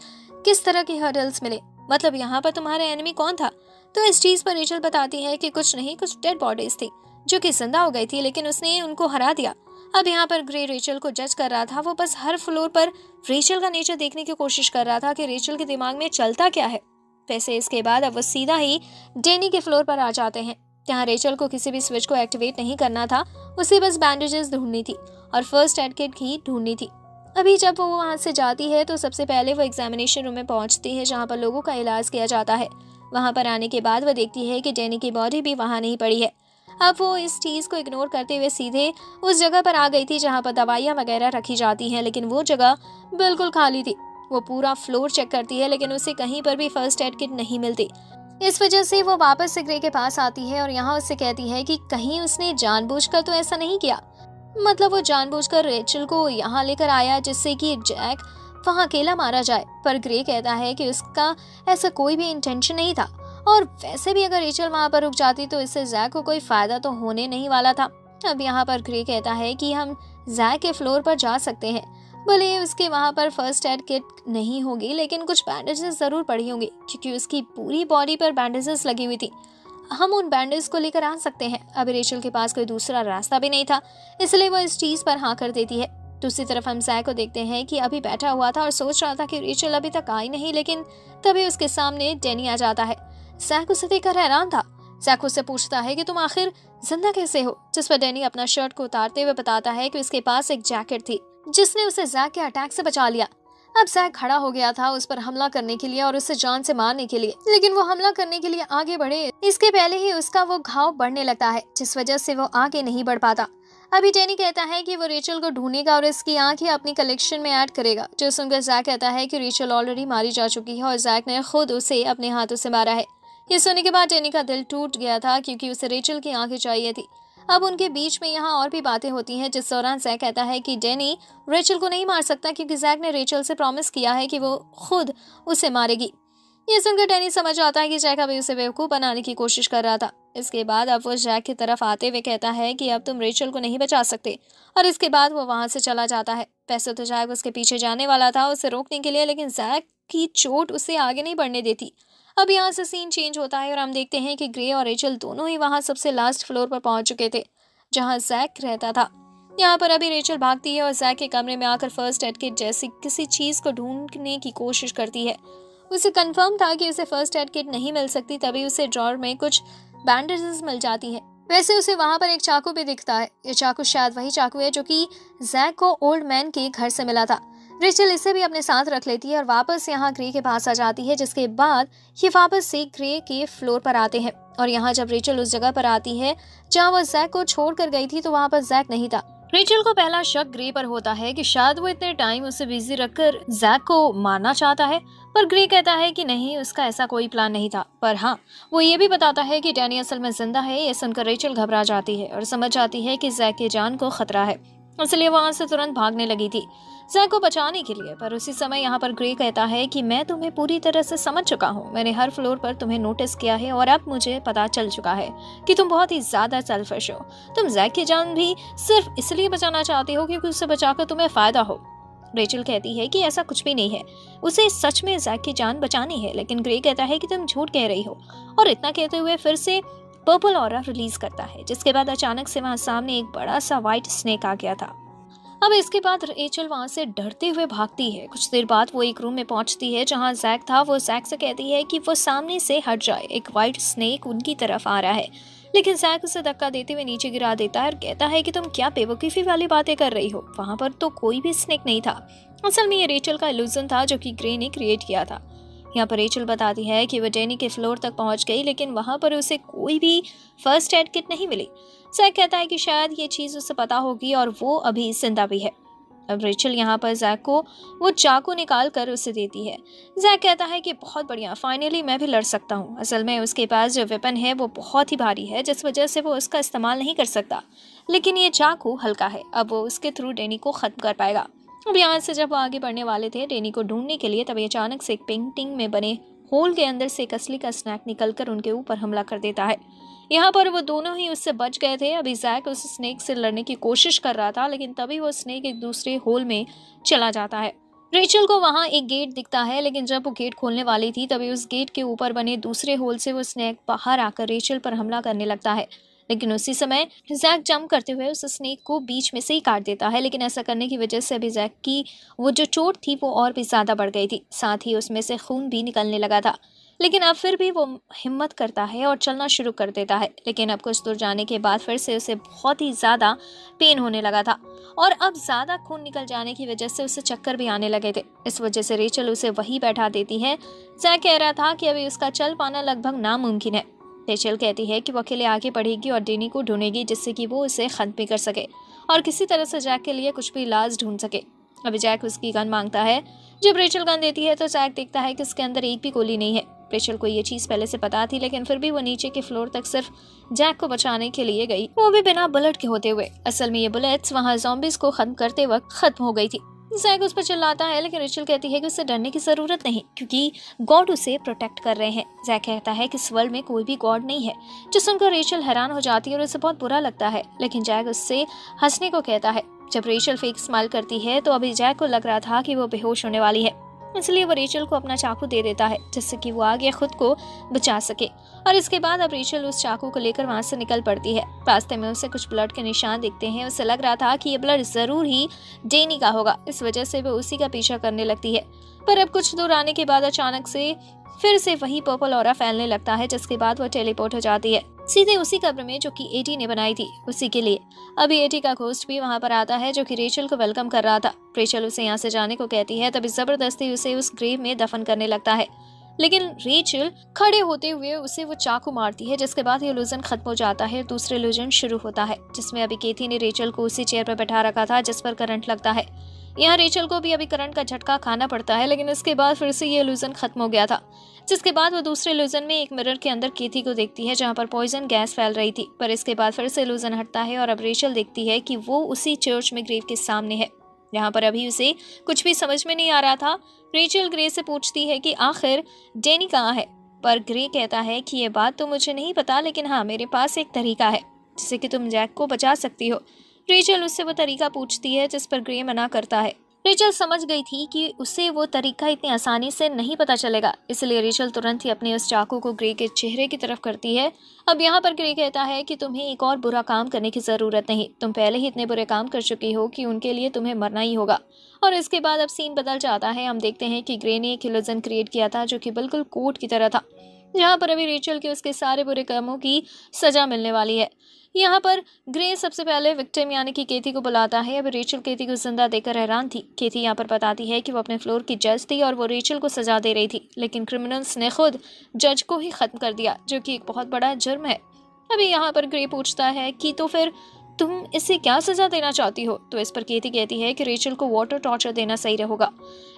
किस तरह की हर्डल्स मिले, मतलब यहाँ पर तुम्हारा एनिमी कौन था। तो इस चीज पर रेचल बताती है कि कुछ नहीं, कुछ डेड बॉडीज थी जो कि जिंदा हो गई थी, लेकिन उसने उनको हरा दिया। अब यहाँ पर ग्रे रेचल को जज कर रहा था। वो बस हर फ्लोर पर रेचल का नेचर देखने की कोशिश कर रहा था कि रेचल के दिमाग में चलता क्या है। वैसे इसके बाद अब वो सीधा ही डेनी के फ्लोर पर आ जाते हैं। यहाँ रेचल को किसी भी स्विच को एक्टिवेट नहीं करना था, उसे बस बैंडेजेस ढूंढनी थी और फर्स्ट एड किट ही ढूंढनी थी। अभी जब वो वहां से जाती है तो सबसे पहले वो एग्जामिनेशन रूम में पहुंचती है, जहाँ पर लोगों का इलाज किया जाता है। वहां पर आने के बाद वो देखती है कि डेनी की बॉडी भी वहां नहीं पड़ी है। अब वो इस चीज को इग्नोर करते हुए सीधे उस जगह पर आ गई थी जहाँ पर दवाइयाँ वगैरह रखी जाती हैं, लेकिन वो जगह बिल्कुल खाली थी। वो पूरा फ्लोर चेक करती है, लेकिन उसे कहीं पर भी फर्स्ट एड किट नहीं मिलती। इस वजह से वो वापस से ग्रे के पास आती है और यहाँ उससे कहती है कि कहीं उसने जानबूझकर तो ऐसा नहीं किया, मतलब वो जानबूझकर रेचल को यहाँ लेकर आया जिससे कि जैक वहाँ अकेला मारा जाए। पर ग्रे कहता है कि उसका ऐसा कोई भी इंटेंशन नहीं था, और वैसे भी अगर रेचल वहाँ पर रुक जाती तो इससे जैक को कोई फायदा तो होने नहीं वाला था। अब यहाँ पर ग्रे कहता है कि हम जैक के फ्लोर पर जा सकते हैं, भले उसके वहाँ पर फर्स्ट एड किट नहीं होगी, लेकिन कुछ बैंडेजेस जरूर पड़ी होंगी, क्योंकि उसकी पूरी बॉडी पर बैंडेजेस लगी हुई थी। हम उन बैंडेज को लेकर आ सकते हैं। अभी रेचल के पास कोई दूसरा रास्ता भी नहीं था, इसलिए वो इस चीज पर हाँ कर देती है। दूसरी तरफ हम जैक को देखते हैं कि अभी बैठा हुआ था और सोच रहा था कि रेचल अभी तक आई नहीं, लेकिन तभी उसके सामने डेनी आ जाता है। जैक उसे देखकर हैरान था। जैक उससे पूछता है कि तुम आखिर जिंदा कैसे हो, जिस पर डेनी अपना शर्ट को उतारते हुए बताता है कि उसके पास एक जैकेट थी जिसने उसे जैक के अटैक से बचा लिया। अब जैक खड़ा हो गया था उस पर हमला करने के लिए और उसे जान से मारने के लिए, लेकिन वो हमला करने के लिए आगे बढ़े इसके पहले ही उसका वो घाव बढ़ने लगता है, जिस वजह से वो आगे नहीं बढ़ पाता। अभी डेनी कहता है कि वो रेचल को ढूंढेगा और इसकी आंखें अपनी कलेक्शन में ऐड करेगा, जो सुनकर जैक कहता है कि रेचल ऑलरेडी मारी जा चुकी है और जैक ने खुद उसे अपने हाथों से मारा है। ये सुनने के बाद डेनी का दिल टूट गया था, क्योंकि उसे रेचल की आंखें चाहिए थी। अब उनके बीच में यहाँ और भी बातें होती हैं, जिस दौरान जैक कहता है कि डेनी रेचल को नहीं मार सकता, क्योंकि जैक ने रेचल से प्रॉमिस किया है कि वो खुद उसे मारेगी। ये सुनकर डेनी समझ आता है कि जैक अभी उसे बेवकूफ़ बनाने की कोशिश कर रहा था। इसके बाद अब वो जैक की तरफ आते हुए कहता है कि अब तुम रेचल को नहीं बचा सकते, और इसके बाद वो वहां से चला जाता है। वैसे तो जैक उसके पीछे जाने वाला था उसे रोकने के लिए, लेकिन जैक की चोट उसे आगे नहीं बढ़ने देती। अब यहाँ से सीन चेंज होता है और हम देखते हैं कि ग्रे और रेचल दोनों ही वहां सबसे लास्ट फ्लोर पर पहुंच चुके थे, जहां जैक रहता था। यहाँ पर अभी रेचल भागती है और जैक के कमरे में आकर फर्स्ट एड किट जैसी किसी चीज को ढूंढने की कोशिश करती है। उसे कंफर्म था कि उसे फर्स्ट एड किट नहीं मिल सकती, तभी उसे ड्रॉर में कुछ बैंडेजेस मिल जाती हैं। वैसे उसे वहां पर एक चाकू भी दिखता है। ये चाकू शायद वही चाकू है जो कि जैक को ओल्ड मैन के घर से मिला था। रेचल इसे भी अपने साथ रख लेती है और वापस यहाँ ग्रे के पास आ जाती है, जिसके बाद ये वापस से ग्रे के फ्लोर पर आते हैं। और यहाँ जब रेचल उस जगह पर आती है जहाँ वो जैक को छोड़ कर गई थी, तो वहाँ पर जैक नहीं था। रेचल को पहला शक ग्रे पर होता है कि शायद वो इतने टाइम उसे बिजी रखकर जैक को मारना चाहता है, पर ग्रे कहता है कि नहीं, उसका ऐसा कोई प्लान नहीं था। पर हाँ, वो ये भी बताता है कि डैनी असल में जिंदा है। ये सुनकर रेचल घबरा जाती है और समझ जाती है कि जैक की जान को खतरा है, इसलिए वहां से तुरंत भागने लगी थी जैक को बचाने के लिए। पर उसी समय यहाँ पर ग्रे कहता है कि मैं तुम्हें पूरी तरह से समझ चुका हूँ, मैंने हर फ्लोर पर तुम्हें नोटिस किया है और अब मुझे पता चल चुका है कि तुम बहुत ही ज्यादा सेल्फिश हो। तुम जैक की जान भी सिर्फ इसलिए बचाना चाहते हो क्योंकि उससे बचाकर तुम्हें फायदा हो। रेचल कहती है कि ऐसा कुछ भी नहीं है, उसे सच में जैक की जान बचानी है। लेकिन ग्रे कहता है कि तुम झूठ कह रही हो, और इतना कहते हुए फिर से पर्पल ऑरा रिलीज करता है, जिसके बाद अचानक से वहां सामने एक बड़ा सा व्हाइट स्नेक आ गया था। अब इसके बाद रेचल वहां से डरते हुए भागती है। कुछ देर बाद वो एक रूम में पहुंचती है जहां जैक था। वो जैक से कहती है कि वो सामने से हट जाए, एक व्हाइट स्नेक उनकी तरफ आ रहा है। लेकिन जैक उसे धक्का देते हुए नीचे गिरा देता है और कहता है कि तुम क्या बेवकूफ़ी वाली बातें कर रही हो, वहां पर तो कोई भी स्नेक नहीं था। असल में ये रेचल का इल्यूजन था जो कि ग्रे ने क्रिएट किया था। यहाँ पर रेचल बताती है कि वो डैनी के फ्लोर तक पहुंच गई, लेकिन वहां पर उसे कोई भी फर्स्ट एड किट नहीं मिली। जैक कहता है कि शायद ये चीज़ उसे पता होगी और वो अभी जिंदा भी है। अब रेचल यहाँ पर जैक को वो चाकू निकाल कर उसे देती है। जैक कहता है कि बहुत बढ़िया, फाइनली मैं भी लड़ सकता हूँ। असल में उसके पास जो वेपन है वो बहुत ही भारी है, जिस वजह से वो उसका इस्तेमाल नहीं कर सकता, लेकिन ये चाकू हल्का है, अब वो उसके थ्रू डैनी को ख़त्म कर पाएगा। अब यहाँ से जब वो आगे बढ़ने वाले थे डैनी को ढूंढने के लिए, तभी अचानक से एक पेंटिंग में बने होल के अंदर से एक असली का स्नैक निकलकर उनके ऊपर हमला कर देता है। यहाँ पर वो दोनों ही उससे बच गए थे। अभी जैक उस स्नेक से लड़ने की कोशिश कर रहा था, लेकिन तभी वो स्नेक एक दूसरे होल में चला जाता है। रेचल को वहां एक गेट दिखता है, लेकिन जब वो गेट खोलने वाली थी तभी उस गेट के ऊपर बने दूसरे होल से वो स्नेक बाहर आकर रेचल पर हमला करने लगता है। लेकिन उसी समय जैक जंप करते हुए उस स्नेक को बीच में से ही काट देता है, लेकिन ऐसा करने की वजह से अभी जैक की वो जो चोट थी वो और भी ज़्यादा बढ़ गई थी, साथ ही उसमें से खून भी निकलने लगा था। लेकिन अब फिर भी वो हिम्मत करता है और चलना शुरू कर देता है, लेकिन अब कुछ दूर जाने के बाद फिर से उसे बहुत ही ज़्यादा पेन होने लगा था और अब ज़्यादा खून निकल जाने की वजह से उसे चक्कर भी आने लगे थे। इस वजह से रेचल उसे वहीं बैठा देती है। जैक कह रहा था कि अभी उसका चल पाना लगभग नामुमकिन है। रेचल कहती है कि वो अकेले आगे बढ़ेगी और डैनी को ढूंढेगी, जिससे कि वो उसे खत्म भी कर सके और किसी तरह से जैक के लिए कुछ भी इलाज ढूंढ सके। अभी जैक उसकी गन मांगता है। जब रेचल गन देती है तो जैक देखता है कि उसके अंदर एक भी गोली नहीं है। रेचल को ये चीज़ पहले से पता थी, लेकिन फिर भी वो नीचे के फ्लोर तक सिर्फ जैक को बचाने के लिए गई, वो भी बिना बुलेट के होते हुए। असल में ये बुलेट्स वहाँ ज़ॉम्बीज को खत्म करते वक्त खत्म हो गई थी। जैक उस पर चिल्लाता है, लेकिन रेचल कहती है कि उसे डरने की जरूरत नहीं, क्योंकि गॉड उसे प्रोटेक्ट कर रहे हैं। जैक कहता है कि इस वर्ल्ड में कोई भी गॉड नहीं है, जो सुनकर रेचल हैरान हो जाती है और उसे बहुत बुरा लगता है, लेकिन जैक उससे हंसने को कहता है। जब रेचल फेक स्माइल करती है तो अभी जैक को लग रहा था कि वो बेहोश होने वाली है, इसलिए वो रेचल को अपना चाकू दे देता है, जिससे कि वो आगे खुद को बचा सके। और इसके बाद अब रेचल उस चाकू को लेकर वहां से निकल पड़ती है। रास्ते में उसे कुछ ब्लड के निशान दिखते हैं। उसे लग रहा था कि ये ब्लड जरूर ही डैनी का होगा, इस वजह से वो उसी का पीछा करने लगती है। पर अब कुछ दूर आने के बाद अचानक से फिर से वही पर्पल ऑरा फैलने लगता है, जिसके बाद वो टेलीपोर्ट हो जाती है सीधे उसी कब्र में जो कि एटी ने बनाई थी उसी के लिए। अभी एटी का घोस्ट भी वहां पर आता है, जो कि रेचल को वेलकम कर रहा था। रेचल उसे यहाँ से जाने को कहती है, तभी जबरदस्ती उसे उस ग्रेव में दफन करने लगता है, लेकिन रेचल खड़े होते हुए उसे वो चाकू मारती है, जिसके बाद ये इल्यूजन खत्म हो जाता है। दूसरे इल्यूजन शुरू होता है, जिसमें अभी केथी ने रेचल को उसी चेयर पर बैठा रखा था जिस पर करंट लगता है। यहाँ रेचल को भी अभी करंट का झटका खाना पड़ता है, लेकिन इसके बाद फिर से ये इल्यूजन खत्म हो गया था, जिसके बाद वो दूसरे इल्यूजन में एक मिरर के अंदर केथी को देखती है, जहाँ पर पॉइजन गैस फैल रही थी। पर इसके बाद फिर से इल्यूजन हटता है और अब रेचल देखती है कि वो उसी चर्च में ग्रेव के सामने है। यहाँ पर अभी उसे कुछ भी समझ में नहीं आ रहा था। रेचल ग्रे से पूछती है कि आखिर डैनी कहाँ है, पर ग्रे कहता है कि ये बात तो मुझे नहीं पता, लेकिन हाँ, मेरे पास एक तरीका है जिससे कि तुम जैक को बचा सकती हो। रेचल उससे वो तरीका पूछती है, जिस पर ग्रे मना करता है। रेचल समझ गई थी कि उसे वो तरीका इतनी आसानी से नहीं पता चलेगा, इसलिए रेचल तुरंत ही अपने उस चाकू को ग्रे के चेहरे की तरफ करती है। अब यहाँ पर ग्रे कहता है कि तुम्हें एक और बुरा काम करने की ज़रूरत नहीं, तुम पहले ही इतने बुरे काम कर चुकी हो कि उनके लिए तुम्हें मरना ही होगा। और इसके बाद अब सीन बदल जाता है। हम देखते हैं कि ग्रे ने एक इल्यूजन क्रिएट किया था जो कि बिल्कुल कोर्ट की तरह था, जहाँ पर अभी रेचल के उसके सारे बुरे कामों की सजा मिलने वाली है। यहाँ पर ग्रे सबसे पहले विक्टिम यानी कि केथी को बुलाता है। अब रेचल केथी को जिंदा देखकर हैरान थी। केथी यहाँ पर बताती है कि वो अपने फ्लोर की जज थी और वो रेचल को सजा दे रही थी, लेकिन क्रिमिनल्स ने खुद जज को ही खत्म कर दिया, जो कि एक बहुत बड़ा जुर्म है। अभी यहाँ पर ग्रे पूछता है कि तो फिर तुम इसे क्या सजा देना चाहती हो, तो इस पर केथी कहती है कि रेचल को वाटर टॉर्चर देना सही रहेगा।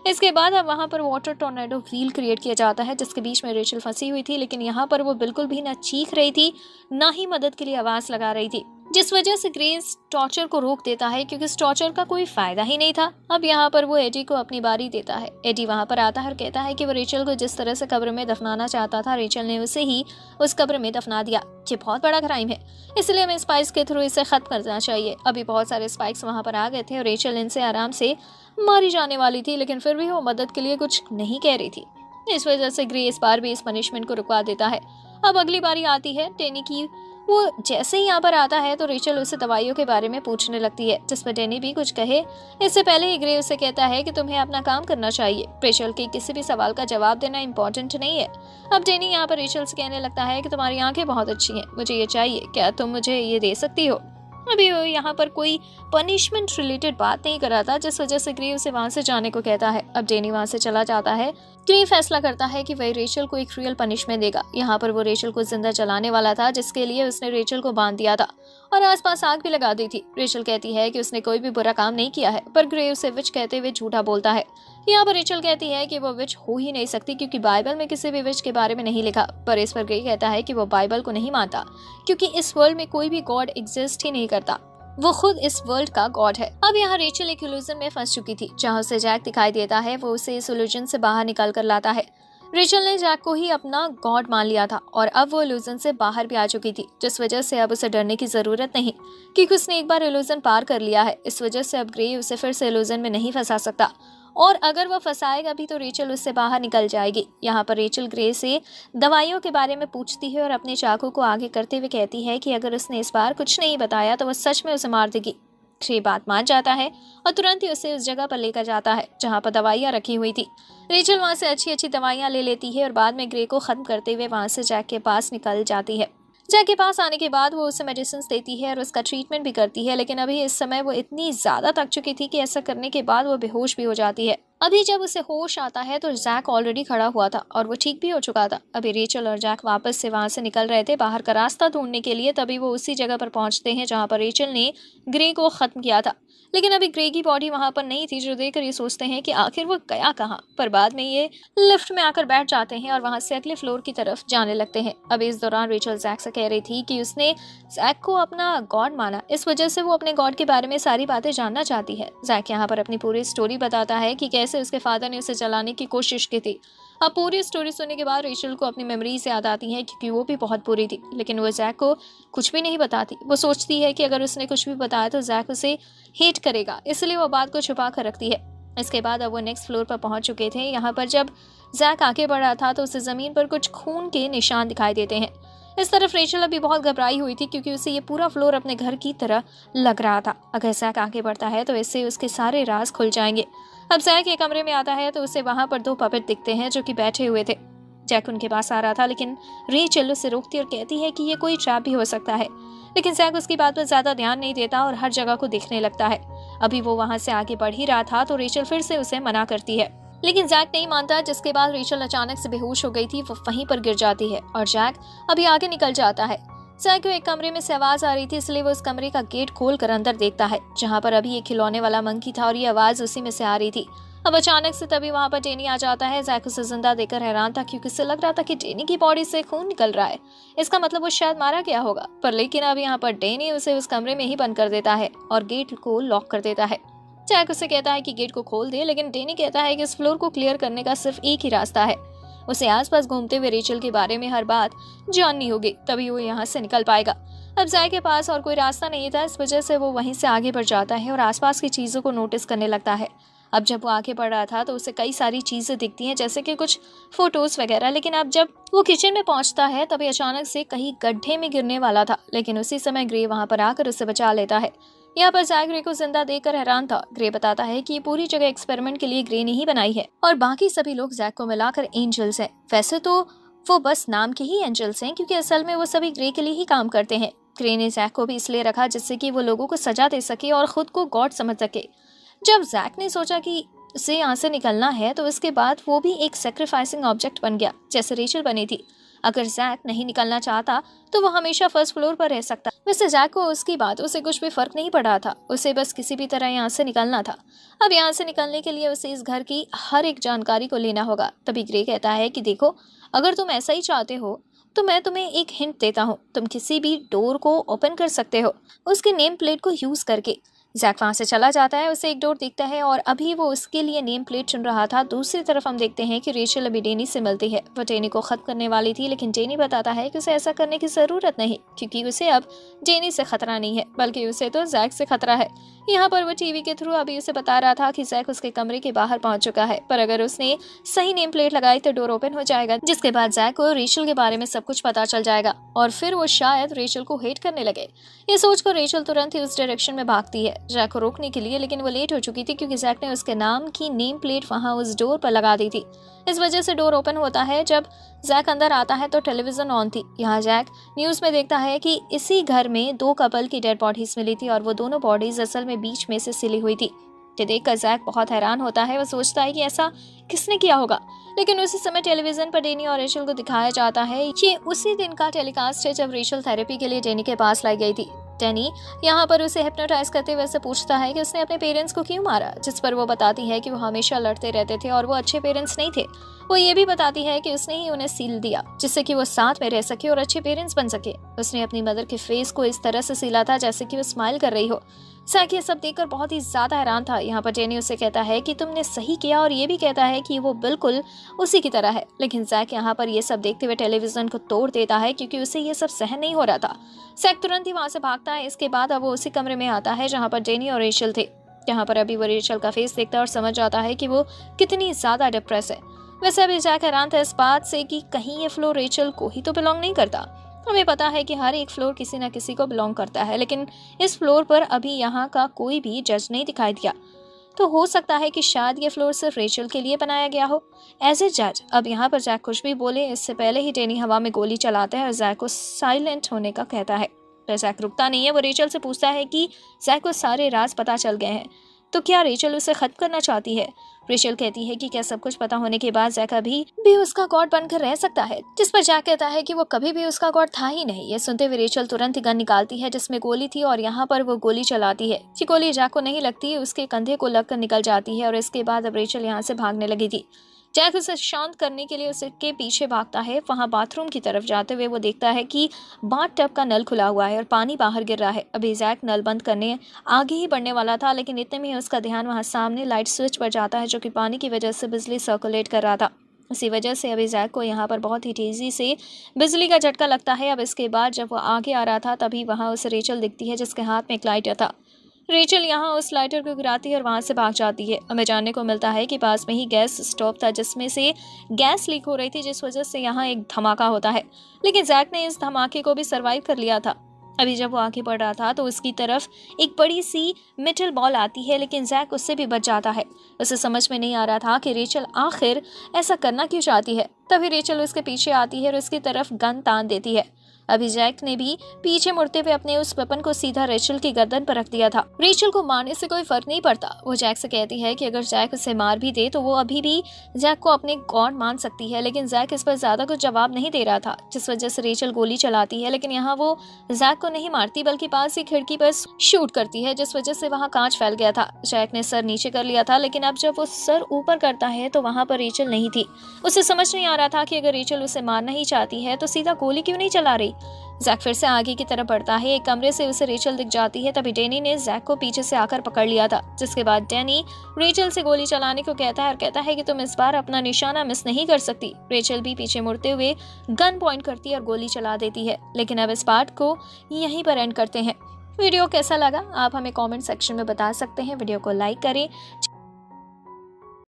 इसके बाद अब वहाँ पर वाटर टॉर्नेडो व्हील क्रिएट किया जाता है, जिसके बीच में रेचल फंसी हुई थी, लेकिन यहाँ पर वो बिल्कुल भी ना चीख रही थी ना ही मदद के लिए आवाज लगा रही थी, जिस वजह से ग्रे इस टॉर्चर को रोक देता है, क्योंकि इस टॉर्चर का कोई फायदा ही नहीं था। अब यहाँ पर वो एडी को अपनी बारी देता है। एडी वहाँ पर आता है और कहता है कि वो रेचल को जिस तरह से कब्र में दफनाना चाहता था, रेचल ने उसे ही उस कब्र में दफना दिया। ये बहुत बड़ा क्राइम है, इसलिए हमें स्पाइक्स के थ्रू इसे खत्म करना चाहिए। अभी बहुत सारे स्पाइक्स वहाँ पर आ गए थे और रेचल इनसे आराम से मारी जाने वाली थी, लेकिन फिर भी वो मदद के लिए कुछ नहीं कह रही थी। इस वजह से ग्रे इस बार भी इस पनिशमेंट को रुकवा देता है। अब अगली बारी आती है डैनी की वो जैसे ही यहाँ पर आता है तो रेचल उसे दवाइयों के बारे में पूछने लगती है, जिस पर डेनी भी कुछ कहे इससे पहले ही ग्रे उसे कहता है कि तुम्हें अपना काम करना चाहिए, रेचल के किसी भी सवाल का जवाब देना इम्पोर्टेंट नहीं है। अब डेनी यहाँ पर रेचल से कहने लगता है कि तुम्हारी आंखें बहुत अच्छी हैं, मुझे ये चाहिए, क्या तुम मुझे ये दे सकती हो। अभी वो यहाँ पर कोई पनिशमेंट रिलेटेड बात नहीं कर रहा था, जिस वजह से ग्रे उसे वहां से जाने को कहता है। अब डेनी वहां से चला जाता है। ग्रे फैसला करता है कि वह रेचल को एक रियल पनिशमेंट देगा। यहाँ पर वो रेचल को जिंदा जलाने वाला था, जिसके लिए उसने रेचल को बांध दिया था और आसपास आग भी लगा दी थी। रेचल कहती है कि उसने कोई भी बुरा काम नहीं किया है, पर ग्रे उसे विच कहते हुए झूठा बोलता है। यहाँ पर रेचल कहती है कि वो विच हो ही नहीं सकती, क्योंकि बाइबल में किसी भी विच के बारे में नहीं लिखा। पर इस पर ग्रे कहता है कि वो बाइबल को नहीं मानता, क्योंकि इस वर्ल्ड में कोई भी गॉड एग्जिस्ट ही नहीं करता, वो खुद इस वर्ल्ड का गॉड है। अब यहाँ रेचल एक इल्यूजन में फंस चुकी थी, जहाँ उसे जैक दिखाई देता है। वो उसे इस इल्यूजन से बाहर निकाल कर लाता है। रेचल ने जैक को ही अपना गॉड मान लिया था और अब वो इल्यूजन से बाहर भी आ चुकी थी, जिस वजह से अब उसे डरने की जरूरत नहीं, क्योंकि उसने एक बार इल्यूजन पार कर लिया है। इस वजह से अब ग्रे उसे फिर से इल्यूजन में नहीं फंसा सकता, और अगर वह फंसाएगा भी तो रेचल उससे बाहर निकल जाएगी। यहाँ पर रेचल ग्रे से दवाइयों के बारे में पूछती है और अपने चाकू को आगे करते हुए कहती है कि अगर उसने इस बार कुछ नहीं बताया तो वह सच में उसे मार देगी। ग्रे बात मान जाता है और तुरंत ही उसे उस जगह पर लेकर जाता है जहाँ पर दवाइयाँ रखी हुई थी। रेचल वहाँ से अच्छी अच्छी दवाइयाँ ले लेती है और बाद में ग्रे को खत्म करते हुए वहाँ से जैक के पास निकल जाती है। जैक के पास आने के बाद वो उसे मेडिसिन देती है और उसका ट्रीटमेंट भी करती है, लेकिन अभी इस समय वो इतनी ज्यादा थक चुकी थी कि ऐसा करने के बाद वो बेहोश भी हो जाती है। अभी जब उसे होश आता है तो जैक ऑलरेडी खड़ा हुआ था और वो ठीक भी हो चुका था। अभी रेचल और जैक वापस से वहां से निकल रहे थे बाहर का रास्ता ढूंढने के लिए, तभी वो उसी जगह पर पहुंचते हैं जहां पर रेचल ने ग्रे को खत्म किया था। लेकिन अभी ग्रे की बॉडी वहां पर नहीं थी, जो देखकर ये सोचते हैं कि आखिर वो गया कहाँ। पर बाद में ये लिफ्ट में आकर बैठ जाते हैं और वहां से अगले फ्लोर की तरफ जाने लगते हैं। अभी इस दौरान रेचल जैक से कह रही थी कि उसने जैक को अपना गॉड माना, इस वजह से वो अपने गॉड के बारे में सारी बातें जानना चाहती है। जैक यहाँ पर अपनी पूरी स्टोरी बताता है कि कैसे उसके फादर ने उसे जलाने की कोशिश की थी। अब पूरी स्टोरी सुनने के बाद रेचल को अपनी मेमोरीज याद आती हैं, क्योंकि वो भी बहुत बुरी थी, लेकिन वो जैक को कुछ भी नहीं बताती। वो सोचती है कि अगर उसने कुछ भी बताया तो जैक उसे हेट करेगा, इसलिए वो बात को छुपा कर रखती है। इसके बाद अब वो नेक्स्ट फ्लोर पर पहुंच चुके थे। यहाँ पर जब जैक आगे बढ़ रहा था तो उसे जमीन पर कुछ खून के निशान दिखाई देते हैं। इस तरफ रेचल अभी बहुत घबराई हुई थी, क्योंकि उसे ये पूरा फ्लोर अपने घर की तरह लग रहा था। अगर जैक आगे बढ़ता है तो इससे उसके सारे राज खुल जाएंगे। अब जैक एक कमरे में आता है तो उसे वहां पर दो पपेट दिखते हैं जो कि बैठे हुए थे। जैक उनके पास आ रहा था, लेकिन रेचल उसे रोकती और कहती है कि ये कोई ट्रैप भी हो सकता है। लेकिन जैक उसकी बात पर ज्यादा ध्यान नहीं देता और हर जगह को देखने लगता है। अभी वो वहां से आगे बढ़ ही रहा था तो रेचल फिर से उसे मना करती है, लेकिन जैक नहीं मानता, जिसके बाद रेचल अचानक से बेहोश हो गई थी। वो वहीं पर गिर जाती है और जैक अभी आगे निकल जाता है। जैक को एक कमरे में से आवाज आ रही थी, इसलिए वो उस कमरे का गेट खोलकर अंदर देखता है, जहां पर अभी एक खिलौने वाला मंकी था और ये आवाज उसी में से आ रही थी। अब अचानक से तभी वहां पर डेनी आ जाता है। जैक उसे जिंदा देखकर हैरान था, क्योंकि उसे लग रहा था कि डेनी की बॉडी से खून निकल रहा है, इसका मतलब वो शायद मारा गया होगा। पर लेकिन अब यहाँ पर डेनी उसे उस कमरे में ही बंद कर देता है और गेट को लॉक कर देता है। जैक उसे कहता है कि गेट को खोल दे, लेकिन डेनी कहता है कि इस फ्लोर को क्लियर करने का सिर्फ एक ही रास्ता है, उसे आसपास घूमते हुए रेचल के बारे में हर बात जाननी होगी, तभी वो यहाँ से निकल पाएगा। अब जैक के पास और कोई रास्ता नहीं था, इस वजह से वो वहीं से आगे बढ़ जाता है और आसपास की चीजों को नोटिस करने लगता है। अब जब वो आगे बढ़ रहा था तो उसे कई सारी चीजें दिखती हैं, जैसे कि कुछ फोटोज वगैरह। लेकिन अब जब वो किचन में पहुंचता है तभी अचानक से कहीं गड्ढे में गिरने वाला था, लेकिन उसी समय ग्रे वहां पर आकर उसे बचा लेता है। यहाँ पर जैक ग्रे को जिंदा देखकर हैरान था। ग्रे बताता है कि ये पूरी जगह एक्सपेरिमेंट के लिए ग्रे ने ही बनाई है और बाकी सभी लोग जैक को मिलाकर एंजल्स हैं। वैसे तो वो बस नाम के ही एंजल्स हैं, क्योंकि असल में वो सभी ग्रे के लिए ही काम करते हैं। ग्रे ने जैक को भी इसलिए रखा जिससे कि वो लोगों को सजा दे सके और खुद को गॉड समझ सके। जब जैक ने सोचा कि उसे यहाँ से निकलना है तो इसके बाद वो भी एक सैक्रिफाइसिंग ऑब्जेक्ट बन गया, जैसे रेचल बनी थी। अगर जैक नहीं निकलना चाहता तो वो हमेशा फर्स्ट फ्लोर पर रह सकता। वैसे जैक को उसकी बातों से कुछ भी फर्क नहीं पड़ा था, उसे बस किसी भी तरह यहाँ से निकलना था। अब यहाँ से निकलने के लिए उसे इस घर की हर एक जानकारी को लेना होगा। तभी ग्रे कहता है कि देखो, अगर तुम ऐसा ही चाहते हो तो मैं तुम्हें एक हिंट देता हूँ, तुम किसी भी डोर को ओपन कर सकते हो उसके नेम प्लेट को यूज करके। जैक वहाँ से चला जाता है, उसे एक डोर दिखता है और अभी वो उसके लिए नेम प्लेट चुन रहा था। दूसरी तरफ हम देखते हैं कि रेचल अभी डेनी से मिलती है। वो डेनी को खत्म करने वाली थी, लेकिन डेनी बताता है कि उसे ऐसा करने की जरूरत नहीं, क्योंकि उसे अब डेनी से खतरा नहीं है, बल्कि उसे तो जैक से खतरा है। यहाँ पर वो टीवी के थ्रू अभी उसे बता रहा था कि जैक उसके कमरे के बाहर पहुंच चुका है, पर अगर उसने सही नेम प्लेट लगाई तो डोर ओपन हो जाएगा, जिसके बाद जैक को रेचल के बारे में सब कुछ पता चल जाएगा और फिर वो शायद रेचल को हेट करने लगे। ये सोचकर रेचल तुरंत ही उस डायरेक्शन में भागती है जैक को रोकने के लिए, लेकिन वो लेट हो चुकी थी क्योंकि जैक ने उसके नाम की नेम प्लेट वहां उस डोर पर लगा दी थी। इस वजह से डोर ओपन होता है। जब जैक अंदर आता है तो टेलीविजन ऑन थी। यहाँ जैक न्यूज में देखता है कि इसी घर में 2 कपल की डेड बॉडीज मिली थी और वो दोनों बॉडीज असल में बीच में से सिली हुई थी। ये देखकर जैक बहुत हैरान होता है। वो सोचता है कि ऐसा किसने किया होगा, लेकिन उसी समय टेलीविजन पर डेनी और रेचल को दिखाया जाता है। ये उसी दिन का टेलीकास्ट है जब रेचल थेरेपी के लिए डेनी के पास लाई गई थी। डेनी यहाँ पर उसे हिप्नोटाइज करते हुए से पूछता है कि उसने अपने पेरेंट्स को क्यों मारा, जिस पर वो बताती है कि वो हमेशा लड़ते रहते थे और वो अच्छे पेरेंट्स नहीं थे। वो ये भी बताती है कि उसने ही उन्हें सील दिया जिससे कि वो साथ में रह सके और अच्छे पेरेंट्स बन सके। उसने अपनी मदर के फेस को इस तरह से सीला था जैसे कि वो स्माइल कर रही हो। जैक ये सब देखकर बहुत ही ज्यादा हैरान था। यहाँ पर डेनी उसे कहता है कि तुमने सही किया और ये भी कहता है कि वो बिल्कुल उसी की तरह है, लेकिन जैक यहाँ पर ये सब देखते हुए टेलीविजन को तोड़ देता है क्योंकि उसे ये सब सहन नहीं हो रहा था। जैक तुरंत ही वहां से भागता है। इसके बाद अब वो उसी कमरे में आता है जहाँ पर डेनी और रेचल थे। यहाँ पर अभी वो रेचल का फेस देखता है और समझ जाता है कि वो कितनी ज्यादा डिप्रेस है। वैसे अभी जैक हैरान था इस बात से कि कहीं ये फ्लोर रेचल को ही तो बिलोंग नहीं करता। हमें पता है कि हर एक फ्लोर किसी न किसी को बिलोंग करता है, लेकिन इस फ्लोर पर अभी यहाँ का कोई भी जज नहीं दिखाई दिया। तो हो सकता है कि शायद ये फ्लोर सिर्फ रेचल के लिए बनाया गया हो एज ए जज। अब यहाँ पर जैक कुछ भी बोले इससे पहले ही डेनी हवा में गोली चलाता है और जैक को साइलेंट होने का कहता है। पर जैक रुकता नहीं है। वो रेचल से पूछता है कि जैक को सारे राज पता चल गए हैं, तो क्या रेचल उसे खत्म करना चाहती है। रेचल कहती है कि क्या सब कुछ पता होने के बाद जैक अभी भी उसका गॉड बनकर रह सकता है, जिस पर जैक कहता है कि वो कभी भी उसका गॉड था ही नहीं। ये सुनते हुए रेचल तुरंत ही गन निकालती है जिसमें गोली थी और यहाँ पर वो गोली चलाती है। ये गोली जैक को नहीं लगती, उसके कंधे को लगकर निकल जाती है और इसके बाद अब रेचल यहाँ से भागने लगी थी। जैक उसे शांत करने के लिए उसके पीछे भागता है। वहां बाथरूम की तरफ जाते हुए वो देखता है कि बाथ टब का नल खुला हुआ है और पानी बाहर गिर रहा है। अभी जैक नल बंद करने आगे ही बढ़ने वाला था, लेकिन इतने में उसका ध्यान वहां सामने लाइट स्विच पर जाता है जो कि पानी की वजह से बिजली सर्कुलेट कर रहा था। इसी वजह से अभी जैक को यहाँ पर बहुत ही तेजी से बिजली का झटका लगता है। अब इसके बाद जब वो आगे आ रहा था तभी वहाँ उसे रेचल दिखती है जिसके हाथ में एक लाइटर था। रेचल यहाँ उस लाइटर को गिराती है और वहां से भाग जाती है। हमें जानने को मिलता है कि पास में ही गैस स्टोव था जिसमें से गैस लीक हो रही थी, जिस वजह से यहाँ एक धमाका होता है, लेकिन जैक ने इस धमाके को भी सरवाइव कर लिया था। अभी जब वो आगे बढ़ रहा था तो उसकी तरफ एक बड़ी सी मेटल बॉल आती है, लेकिन जैक उससे भी बच जाता है। उसे समझ में नहीं आ रहा था कि रेचल आखिर ऐसा करना क्यों चाहती है। तभी रेचल उसके पीछे आती है और उसकी तरफ गन तान देती है। अभी जैक ने भी पीछे मुड़ते हुए अपने उस वेपन को सीधा रेचल की गर्दन पर रख दिया था। रेचल को मारने से कोई फर्क नहीं पड़ता। वो जैक से कहती है कि अगर जैक उसे मार भी दे तो वो अभी भी जैक को अपने गॉड मान सकती है, लेकिन जैक इस पर ज्यादा कुछ जवाब नहीं दे रहा था, जिस वजह से रेचल गोली चलाती है। लेकिन यहाँ वो जैक को नहीं मारती बल्कि पास ही खिड़की पर शूट करती है, जिस वजह से वहाँ कांच फैल गया था। जैक ने सर नीचे कर लिया था, लेकिन अब जब वो सर ऊपर करता है तो वहाँ पर रेचल नहीं थी। उसे समझ नहीं आ रहा था कि अगर रेचल उसे मारना ही चाहती है तो सीधा गोली क्यों नहीं चला रही। जैक फिर से आगे की तरफ बढ़ता है। एक कमरे से उसे रेचल दिख जाती है। तभी डेनी ने जैक को पीछे से आकर पकड़ लिया था, जिसके बाद डेनी रेचल से गोली चलाने को कहता है और कहता है कि तुम इस बार अपना निशाना मिस नहीं कर सकती। रेचल भी पीछे मुड़ते हुए गन पॉइंट करती है और गोली चला देती है। लेकिन अब इस पार्ट को यहीं पर एंड करते हैं। वीडियो कैसा लगा आप हमें कमेंट सेक्शन में बता सकते हैं। वीडियो को लाइक करें,